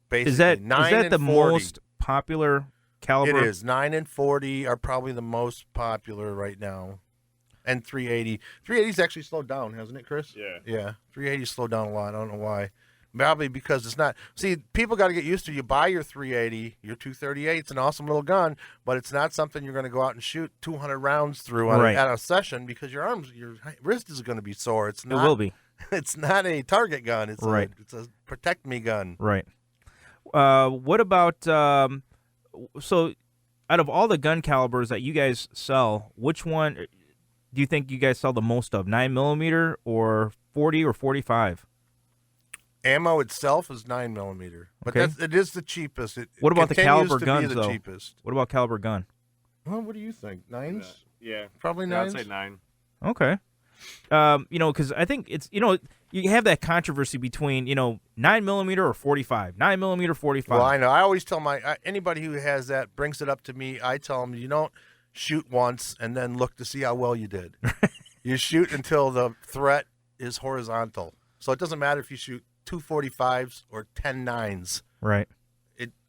Speaker 3: Basically,
Speaker 1: Is that
Speaker 3: 9 and
Speaker 1: the
Speaker 3: 40.
Speaker 1: most popular caliber?
Speaker 3: It is. 9 and 40 are probably the most popular right now. And 380. 380's actually slowed down, hasn't it, Chris?
Speaker 4: Yeah.
Speaker 3: Yeah. 380 slowed down a lot. I don't know why. Probably because it's not. See, people got to get used to. You buy your 380, your 238. It's an awesome little gun, but it's not something you're going to go out and shoot 200 rounds through on
Speaker 1: Right.
Speaker 3: at a session because your wrist is going to be sore. It's not.
Speaker 1: It will be.
Speaker 3: It's not a target gun. It's
Speaker 1: Right.
Speaker 3: it's a protect me gun.
Speaker 1: Right. What about so out of all the gun calibers that you guys sell, which one do you think you guys sell the most of? 9mm or 40 or 45?
Speaker 3: Ammo itself is 9mm, but
Speaker 1: Okay.
Speaker 3: it is the cheapest. It
Speaker 1: What about the
Speaker 3: continues
Speaker 1: caliber
Speaker 3: to
Speaker 1: guns
Speaker 3: be the
Speaker 1: though?
Speaker 3: cheapest.
Speaker 1: What about caliber gun?
Speaker 3: Well, what do you think? Nines?
Speaker 4: Yeah.
Speaker 3: Probably
Speaker 4: Yeah, I'd
Speaker 3: nines.
Speaker 4: say 9.
Speaker 1: Okay. You know, because I think it's, you know, you have that controversy between, you know, 9mm or 45, 9mm 45.
Speaker 3: Well, I know. I always tell anybody who has that brings it up to me. I tell them you don't shoot once and then look to see how well you did. You shoot until the threat is horizontal. So it doesn't matter if you shoot 2 45s or 10 9s.
Speaker 1: Right.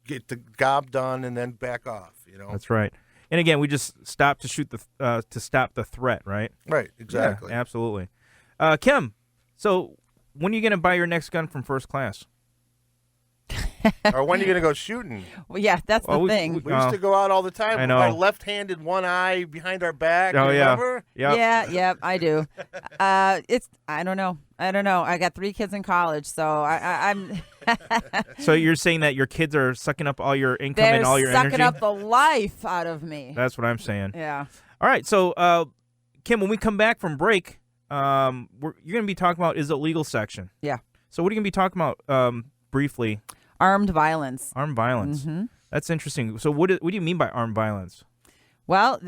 Speaker 3: Get the job done and then back off. You know.
Speaker 1: That's right. And again, we just stop to shoot to stop the threat, right?
Speaker 3: Right. Exactly.
Speaker 1: Yeah, absolutely. Kim, so when are you going to buy your next gun from First Class?
Speaker 3: Or when are you going to go shooting?
Speaker 2: Well, yeah, that's the
Speaker 1: Well,
Speaker 2: thing.
Speaker 3: We used to go out all the time
Speaker 1: I
Speaker 3: with
Speaker 1: know.
Speaker 3: our left-handed, one eye behind our back.
Speaker 1: Oh, yeah.
Speaker 3: Remember?
Speaker 1: Yep.
Speaker 2: Yeah, I do. It's I don't know. I got 3 kids in college, so I'm
Speaker 1: So you're saying that your kids are sucking up all your income
Speaker 2: they're
Speaker 1: and all your
Speaker 2: sucking
Speaker 1: energy?
Speaker 2: up the life out of me.
Speaker 1: That's what I'm saying.
Speaker 2: Yeah.
Speaker 1: All right, so Kim, when we come back from break, you're going to be talking about is it legal section.
Speaker 2: Yeah.
Speaker 1: So what are you going to be talking about briefly?
Speaker 2: Armed violence.
Speaker 1: Armed violence.
Speaker 2: Mm-hmm.
Speaker 1: That's interesting. So what do you mean by armed violence?
Speaker 2: Well,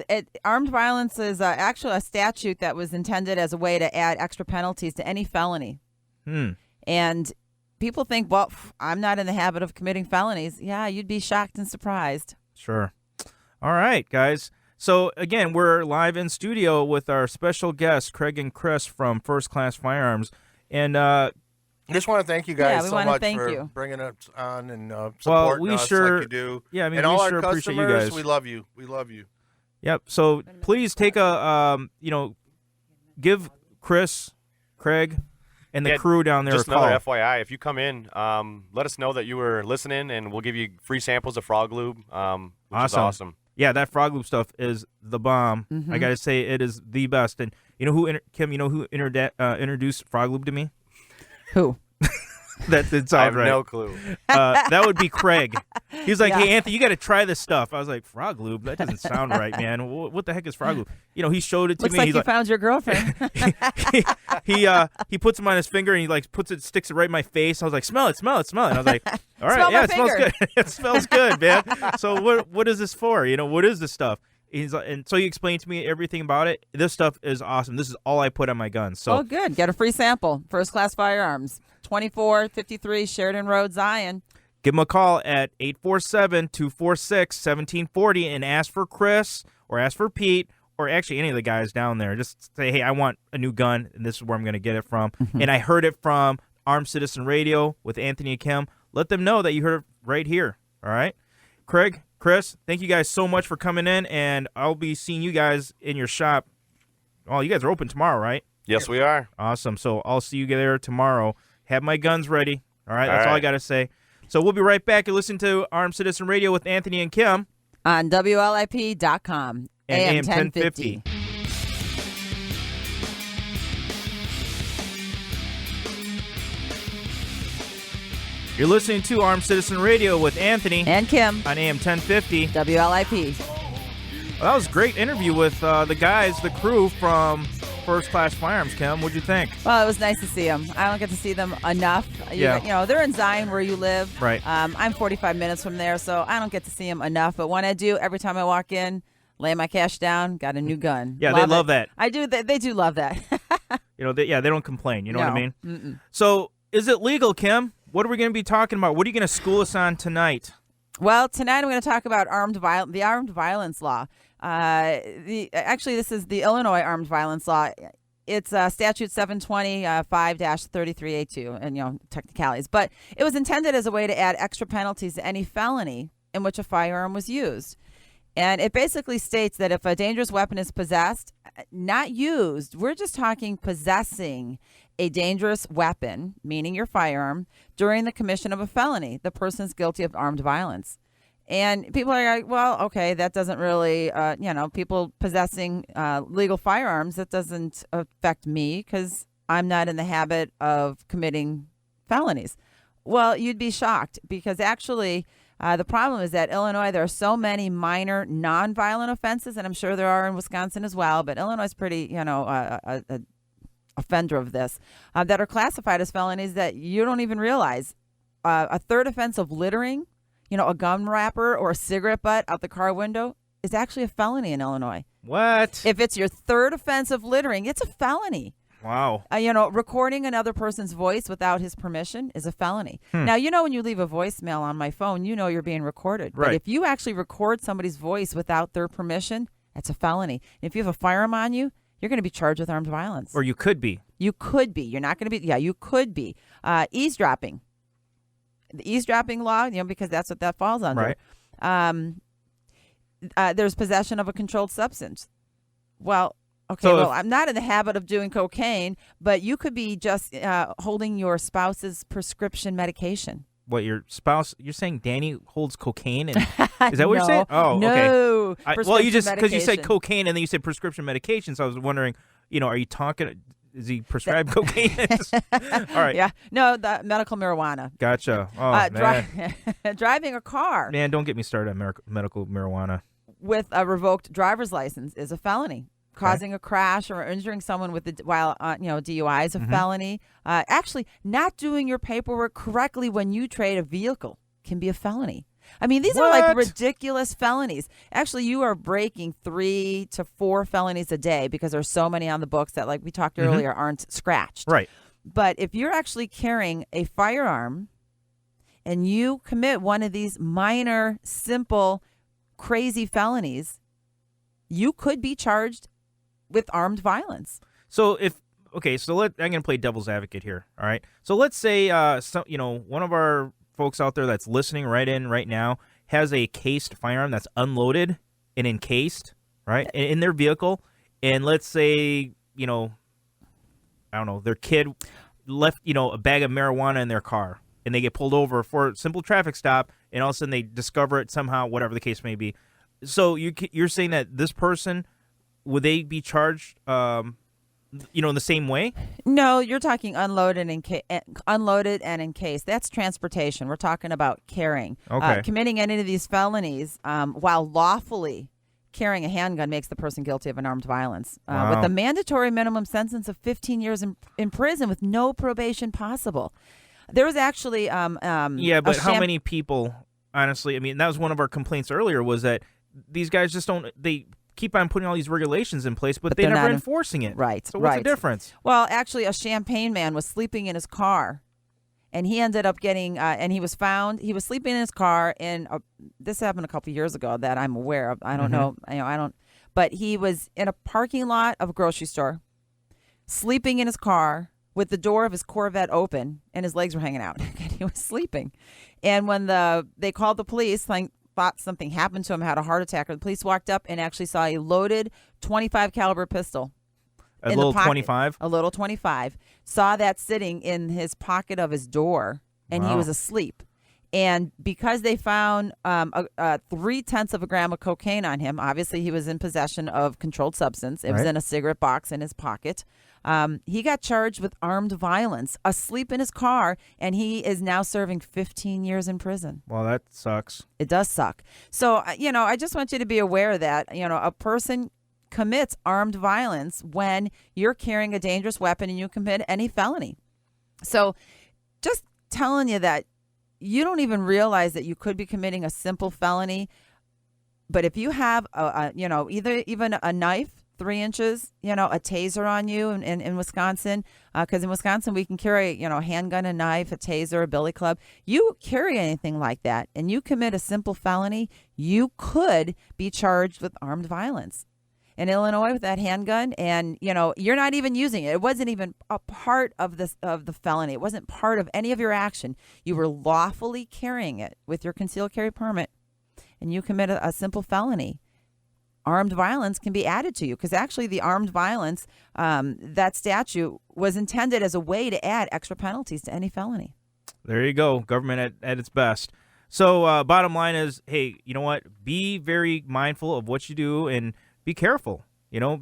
Speaker 2: armed violence is actually a statute that was intended as a way to add extra penalties to any felony. And people think, well, I'm not in the habit of committing felonies. Yeah, you'd be shocked and surprised.
Speaker 1: Sure. All right, guys. So, again, we're live in studio with our special guests, Craig and Chris from First Class Firearms. And
Speaker 3: I just want to thank you guys
Speaker 2: we
Speaker 3: so
Speaker 2: wanna
Speaker 3: much
Speaker 2: thank
Speaker 3: for
Speaker 2: you.
Speaker 3: bringing us on and supporting
Speaker 1: we
Speaker 3: us
Speaker 1: sure-
Speaker 3: like you do.
Speaker 1: yeah, I mean,
Speaker 3: and
Speaker 1: we
Speaker 3: all
Speaker 1: sure
Speaker 3: our
Speaker 1: appreciate you
Speaker 3: customers,
Speaker 1: guys.
Speaker 3: we love you. We love you.
Speaker 1: Yep. So please take give Chris, Craig, and the
Speaker 4: Yeah,
Speaker 1: crew down there
Speaker 4: Just
Speaker 1: a call.
Speaker 4: another FYI, if you come in, let us know that you were listening, and we'll give you free samples of Frog Lube, which is awesome.
Speaker 1: Yeah, that Frog Loop stuff is the bomb. I gotta say, it is the best. And you know who, Kim? You know who introduced Frog Loop to me?
Speaker 2: Who?
Speaker 1: That did
Speaker 4: I
Speaker 1: sound
Speaker 4: have
Speaker 1: right.
Speaker 4: no clue.
Speaker 1: That would be Craig. He was like,
Speaker 2: Yeah.
Speaker 1: "Hey, Anthony, you got to try this stuff." I was like, "Frog Lube? That doesn't sound right, man. What the heck is Frog Lube?" You know, he showed it to
Speaker 2: Looks
Speaker 1: me.
Speaker 2: like
Speaker 1: He's
Speaker 2: you found your girlfriend.
Speaker 1: he puts them on his finger and he like sticks it right in my face. I was like, smell it. And I was like, all right,
Speaker 2: Smell
Speaker 1: yeah,
Speaker 2: my
Speaker 1: it smells
Speaker 2: finger.
Speaker 1: good. It smells good, man. So what is this for? You know, what is this stuff? He's like, and so he explained to me everything about it. This stuff is awesome. This is all I put on my guns. So
Speaker 2: Oh, good. Get a free sample. First Class Firearms. 2453 Sheridan Road, Zion.
Speaker 1: give him a call at 847-246-1740 and ask for Chris or ask for Pete or actually any of the guys down there, just say, hey, I want a new gun, and this is where I'm going to get it from. And I heard it from Armed Citizen Radio with Anthony and Kim. Let them know that you heard it right here, all right? Craig, Chris, thank you guys so much for coming in, and I'll be seeing you guys in your shop. Oh, you guys are open tomorrow, right?
Speaker 4: Yes, we are.
Speaker 1: Awesome. So I'll see you there tomorrow. Have my guns ready. All right, that's all I
Speaker 4: right.
Speaker 1: got to say. So we'll be right back and listen to Armed Citizen Radio with Anthony and Kim
Speaker 2: On WLIP.com,
Speaker 1: and
Speaker 2: AM
Speaker 1: 1050. You're listening to Armed Citizen Radio with Anthony
Speaker 2: And Kim,
Speaker 1: on AM 1050.
Speaker 2: WLIP.
Speaker 1: Well, that was a great interview with the guys, the crew from First Class Firearms. Kim, what'd you think?
Speaker 2: Well, it was nice to see them. I don't get to see them enough.
Speaker 1: Yeah.
Speaker 2: You know, they're in Zion where you live.
Speaker 1: Right.
Speaker 2: I'm 45 minutes from there, so I don't get to see them enough. But when I do, every time I walk in, lay my cash down, got a new gun.
Speaker 1: Yeah, they love
Speaker 2: it.
Speaker 1: that.
Speaker 2: I do. They do love that.
Speaker 1: You know, they don't complain. You know what I
Speaker 2: No.
Speaker 1: mean?
Speaker 2: Mm-mm.
Speaker 1: So, is it legal, Kim? What are we going to be talking about? What are you going to school us on tonight?
Speaker 2: Well, tonight I'm going to talk about the armed violence law. Actually, this is the Illinois armed violence law. It's statute 720-5-33A2, and technicalities. But it was intended as a way to add extra penalties to any felony in which a firearm was used. And it basically states that if a dangerous weapon is possessed, not used, we're just talking possessing a dangerous weapon, meaning your firearm, during the commission of a felony, the person is guilty of armed violence. And people are like, well, okay, that doesn't really, people possessing legal firearms, that doesn't affect me because I'm not in the habit of committing felonies. Well, you'd be shocked because actually the problem is that Illinois, there are so many minor nonviolent offenses, and I'm sure there are in Wisconsin as well, but Illinois is pretty, a offender of this, that are classified as felonies that you don't even realize. A third offense of littering, a gum wrapper or a cigarette butt out the car window is actually a felony in Illinois.
Speaker 1: What?
Speaker 2: If it's your third offense of littering, it's a felony.
Speaker 1: Wow.
Speaker 2: Recording another person's voice without his permission is a felony. Now, when you leave a voicemail on my phone, you're being recorded.
Speaker 1: Right.
Speaker 2: But if you actually record somebody's voice without their permission, that's a felony. And if you have a firearm on you, you're going to be charged with armed violence.
Speaker 1: Or you could be.
Speaker 2: You could be. You're not going to be. Yeah, you could be. Eavesdropping. The eavesdropping law, because that's what that falls under.
Speaker 1: Right.
Speaker 2: There's possession of a controlled substance. Well, okay,
Speaker 1: So
Speaker 2: I'm not in the habit of doing cocaine, but you could be just holding your spouse's prescription medication.
Speaker 1: What, your spouse, you're saying Danny holds cocaine? And, is that what you're saying?
Speaker 2: No,
Speaker 1: Oh,
Speaker 2: no.
Speaker 1: okay. Well, you just, because you said
Speaker 2: medication.
Speaker 1: cocaine and then you said prescription medication, so I was wondering, are you talking, is he prescribed cocaine? All right.
Speaker 2: Yeah. No, the medical marijuana.
Speaker 1: Gotcha. Oh, man.
Speaker 2: Driving a car
Speaker 1: Man, don't get me started on medical marijuana.
Speaker 2: with a revoked driver's license is a felony. Causing a crash or injuring someone with DUI is a felony. Actually, not doing your paperwork correctly when you trade a vehicle can be a felony. I mean, these are like
Speaker 1: What?
Speaker 2: ridiculous felonies. Actually, you are breaking 3 to 4 felonies a day because there's so many on the books that, like we talked earlier, aren't scratched.
Speaker 1: Right.
Speaker 2: But if you're actually carrying a firearm and you commit one of these minor, simple, crazy felonies, you could be charged with armed violence.
Speaker 1: So I'm going to play devil's advocate here. All right. So let's say, one of our folks out there that's listening right now has a cased firearm that's unloaded and encased, right, in their vehicle. And let's say, their kid left, a bag of marijuana in their car and they get pulled over for a simple traffic stop and all of a sudden they discover it somehow, whatever the case may be. So you're saying that this person, would they be charged, in the same way?
Speaker 2: No, you're talking unloaded and encased. That's transportation. We're talking about carrying.
Speaker 1: Okay.
Speaker 2: Committing any of these felonies while lawfully carrying a handgun makes the person guilty of an armed violence.
Speaker 1: Wow.
Speaker 2: With a mandatory minimum sentence of 15 years in prison with no probation possible. There was actually
Speaker 1: but how many people, honestly, I mean, that was one of our complaints earlier, was that these guys just they keep on putting all these regulations in place, but they're
Speaker 2: they're
Speaker 1: never
Speaker 2: not
Speaker 1: enforcing it.
Speaker 2: Right.
Speaker 1: So what's
Speaker 2: right.
Speaker 1: the difference?
Speaker 2: Well, actually, a Champaign man was sleeping in his car, and he ended up getting, and he was found. He was sleeping in his car, and this happened a couple years ago that I'm aware of. I don't know, but he was in a parking lot of a grocery store, sleeping in his car with the door of his Corvette open and his legs were hanging out. And he was sleeping. And when they called the police, thought something happened to him, had a heart attack, or the police walked up and actually saw a loaded 25 caliber pistol.
Speaker 1: A little 25?
Speaker 2: A little 25. Saw that sitting in his pocket of his door, and he was asleep. And because they found 0.3 of a gram of cocaine on him, obviously he was in possession of controlled substance. It was in a cigarette box in his pocket. He got charged with armed violence, asleep in his car, and he is now serving 15 years in prison.
Speaker 1: Well, that sucks.
Speaker 2: It does suck. So, I just want you to be aware that, a person commits armed violence when you're carrying a dangerous weapon and you commit any felony. So just telling you that you don't even realize that you could be committing a simple felony. But if you have, even a knife, 3 inches, a taser on you in Wisconsin, because in Wisconsin we can carry, a handgun, a knife, a taser, a billy club. You carry anything like that and you commit a simple felony, you could be charged with armed violence. In Illinois with that handgun, and you're not even using it. It wasn't even a part of the felony. It wasn't part of any of your action. You were lawfully carrying it with your concealed carry permit, and you commit a simple felony. Armed violence can be added to you, because actually the armed violence, that statute was intended as a way to add extra penalties to any felony.
Speaker 1: There you go. Government at its best. So bottom line is, hey, you know what? Be very mindful of what you do and be careful,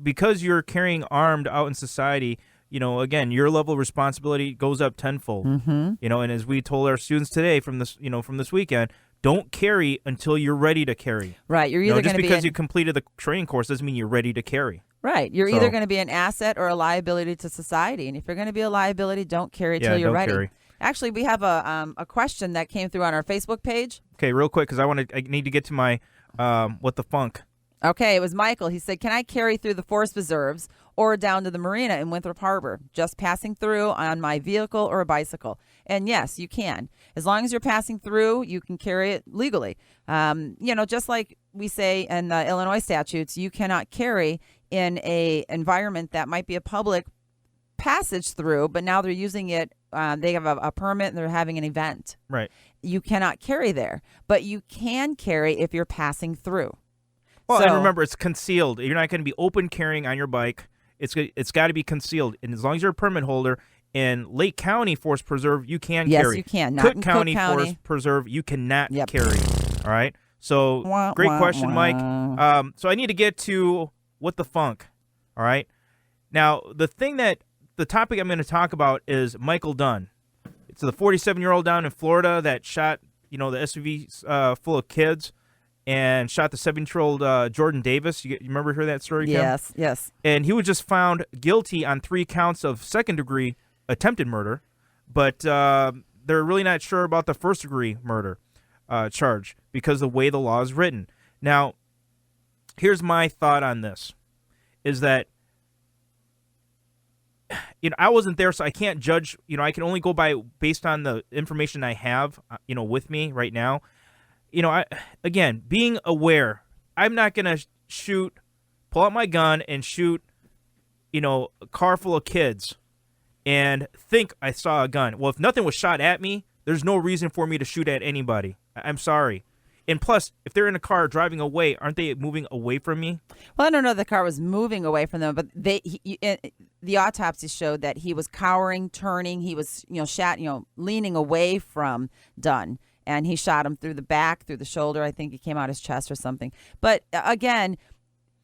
Speaker 1: because you're carrying armed out in society, again, your level of responsibility goes up tenfold, and as we told our students today from this weekend, don't carry until you're ready to carry.
Speaker 2: Right. You're either
Speaker 1: just
Speaker 2: going to
Speaker 1: because you completed the training course doesn't mean you're ready to carry.
Speaker 2: Right. You're either going to be an asset or a liability to society. And if you're going to be a liability, don't carry till you're ready.
Speaker 1: Carry.
Speaker 2: Actually, we have a question that came through on our Facebook page.
Speaker 1: Okay, real quick, because I need to get to my what the funk.
Speaker 2: Okay, it was Michael. He said, can I carry through the forest preserves or down to the marina in Winthrop Harbor, just passing through on my vehicle or a bicycle? And yes, you can. As long as you're passing through, you can carry it legally. Just like we say in the Illinois statutes, you cannot carry in a environment that might be a public passage through, but now they're using it. They have a permit and they're having an event.
Speaker 1: Right.
Speaker 2: You cannot carry there, but you can carry if you're passing through.
Speaker 1: Well, and remember, it's concealed. You're not going to be open carrying on your bike. It's got to be concealed. And as long as you're a permit holder, in Lake County Forest Preserve, you can carry.
Speaker 2: Yes, you can. Not in Cook County
Speaker 1: Forest Preserve, you cannot carry. All right? So, great question, Mike. So I need to get to what the funk. All right? Now, the topic I'm going to talk about is Michael Dunn. It's the 47-year-old down in Florida that shot, the SUV full of kids, and shot the 7-year-old Jordan Davis. You remember hearing that story, Kim?
Speaker 2: Yes.
Speaker 1: And he was just found guilty on 3 counts of second-degree attempted murder, but they're really not sure about the first-degree murder charge because of the way the law is written. Now, here's my thought on this, is that I wasn't there, so I can't judge. I can only go based on the information I have, with me right now. Again, being aware, I'm not going to pull out my gun and shoot, a car full of kids and think I saw a gun. Well, if nothing was shot at me, there's no reason for me to shoot at anybody. I'm sorry. And plus, if they're in a car driving away, aren't they moving away from me?
Speaker 2: Well, I don't know if the car was moving away from them, but the autopsy showed that he was cowering, turning. He was, leaning away from Dunn. And he shot him through the back, through the shoulder. I think it came out his chest or something. But again,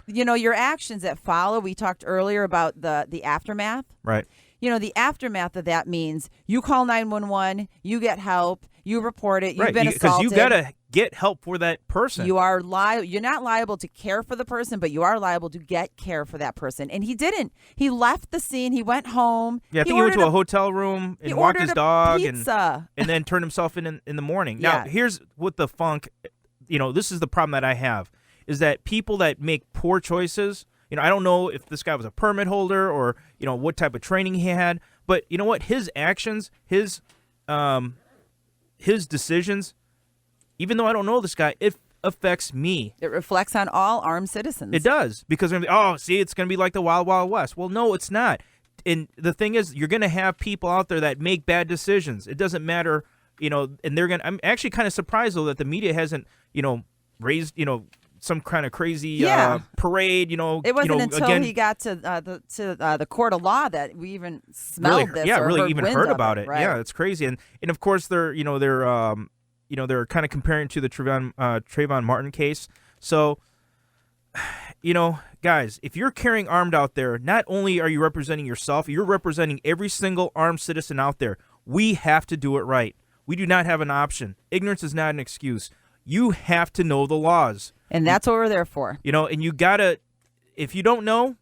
Speaker 2: your actions that follow, we talked earlier about the aftermath.
Speaker 1: Right.
Speaker 2: The aftermath of that means you call 911, you get help, you report it, you've been assaulted.
Speaker 1: Because you got to get help for that person.
Speaker 2: You are you're not liable to care for the person, but you are liable to get care for that person. And he didn't. He left the scene. He went home.
Speaker 1: Yeah, I think he went to a hotel room and walked his dog and then turned himself in the morning. Now, here's what the funk, this is the problem that I have, is that people that make poor choices, I don't know if this guy was a permit holder or, what type of training he had, but you know what? His actions, his decisions, even though I don't know this guy, if affects me.
Speaker 2: It reflects on all armed citizens.
Speaker 1: It does, because they're gonna be, oh, see, it's going to be like the Wild Wild West. Well, no, it's not. And the thing is, you're going to have people out there that make bad decisions. It doesn't matter, and they're going to, I'm actually kind of surprised, though, that the media hasn't, raised, some kind of crazy parade,
Speaker 2: It wasn't until he got to the court of law that we even smelled this.
Speaker 1: Yeah,
Speaker 2: or
Speaker 1: really
Speaker 2: heard
Speaker 1: even
Speaker 2: winds
Speaker 1: heard
Speaker 2: of
Speaker 1: about it.
Speaker 2: Right.
Speaker 1: Yeah, it's crazy. And of course they're kind of comparing to the Trayvon Martin case. So, guys, if you're carrying armed out there, not only are you representing yourself, you're representing every single armed citizen out there. We have to do it right. We do not have an option. Ignorance is not an excuse. You have to know the laws.
Speaker 2: And that's what we're there for.
Speaker 1: And you got to, if you don't know,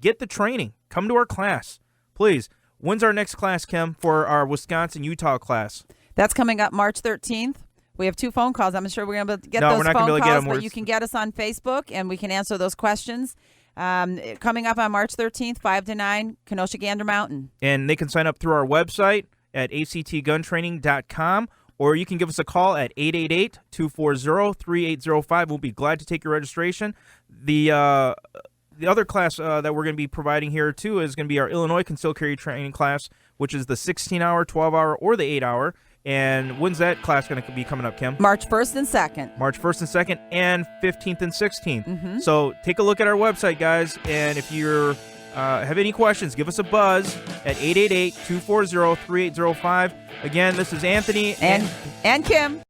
Speaker 1: get the training. Come to our class, please. When's our next class, Kim, for our Wisconsin-Utah class?
Speaker 2: That's coming up March 13th. We have 2 phone calls. I'm sure we're going to get
Speaker 1: No,
Speaker 2: those
Speaker 1: we're not gonna
Speaker 2: phone
Speaker 1: be able to get
Speaker 2: calls,
Speaker 1: them.
Speaker 2: but you can get us on Facebook, and we can answer those questions. Coming up on March 13th, 5 to 9, Kenosha Gander Mountain.
Speaker 1: And they can sign up through our website at actguntraining.com, or you can give us a call at 888-240-3805. We'll be glad to take your registration. The other class that we're going to be providing here, too, is going to be our Illinois Concealed Carry Training class, which is the 16-hour, 12-hour, or the 8-hour. And when's that class going to be coming up, Kim?
Speaker 2: March 1st and 2nd.
Speaker 1: March 1st and 2nd, and 15th and 16th.
Speaker 2: Mm-hmm.
Speaker 1: So take a look at our website, guys, and if you're have any questions, give us a buzz at 888-240-3805. Again, this is Anthony
Speaker 2: and Kim.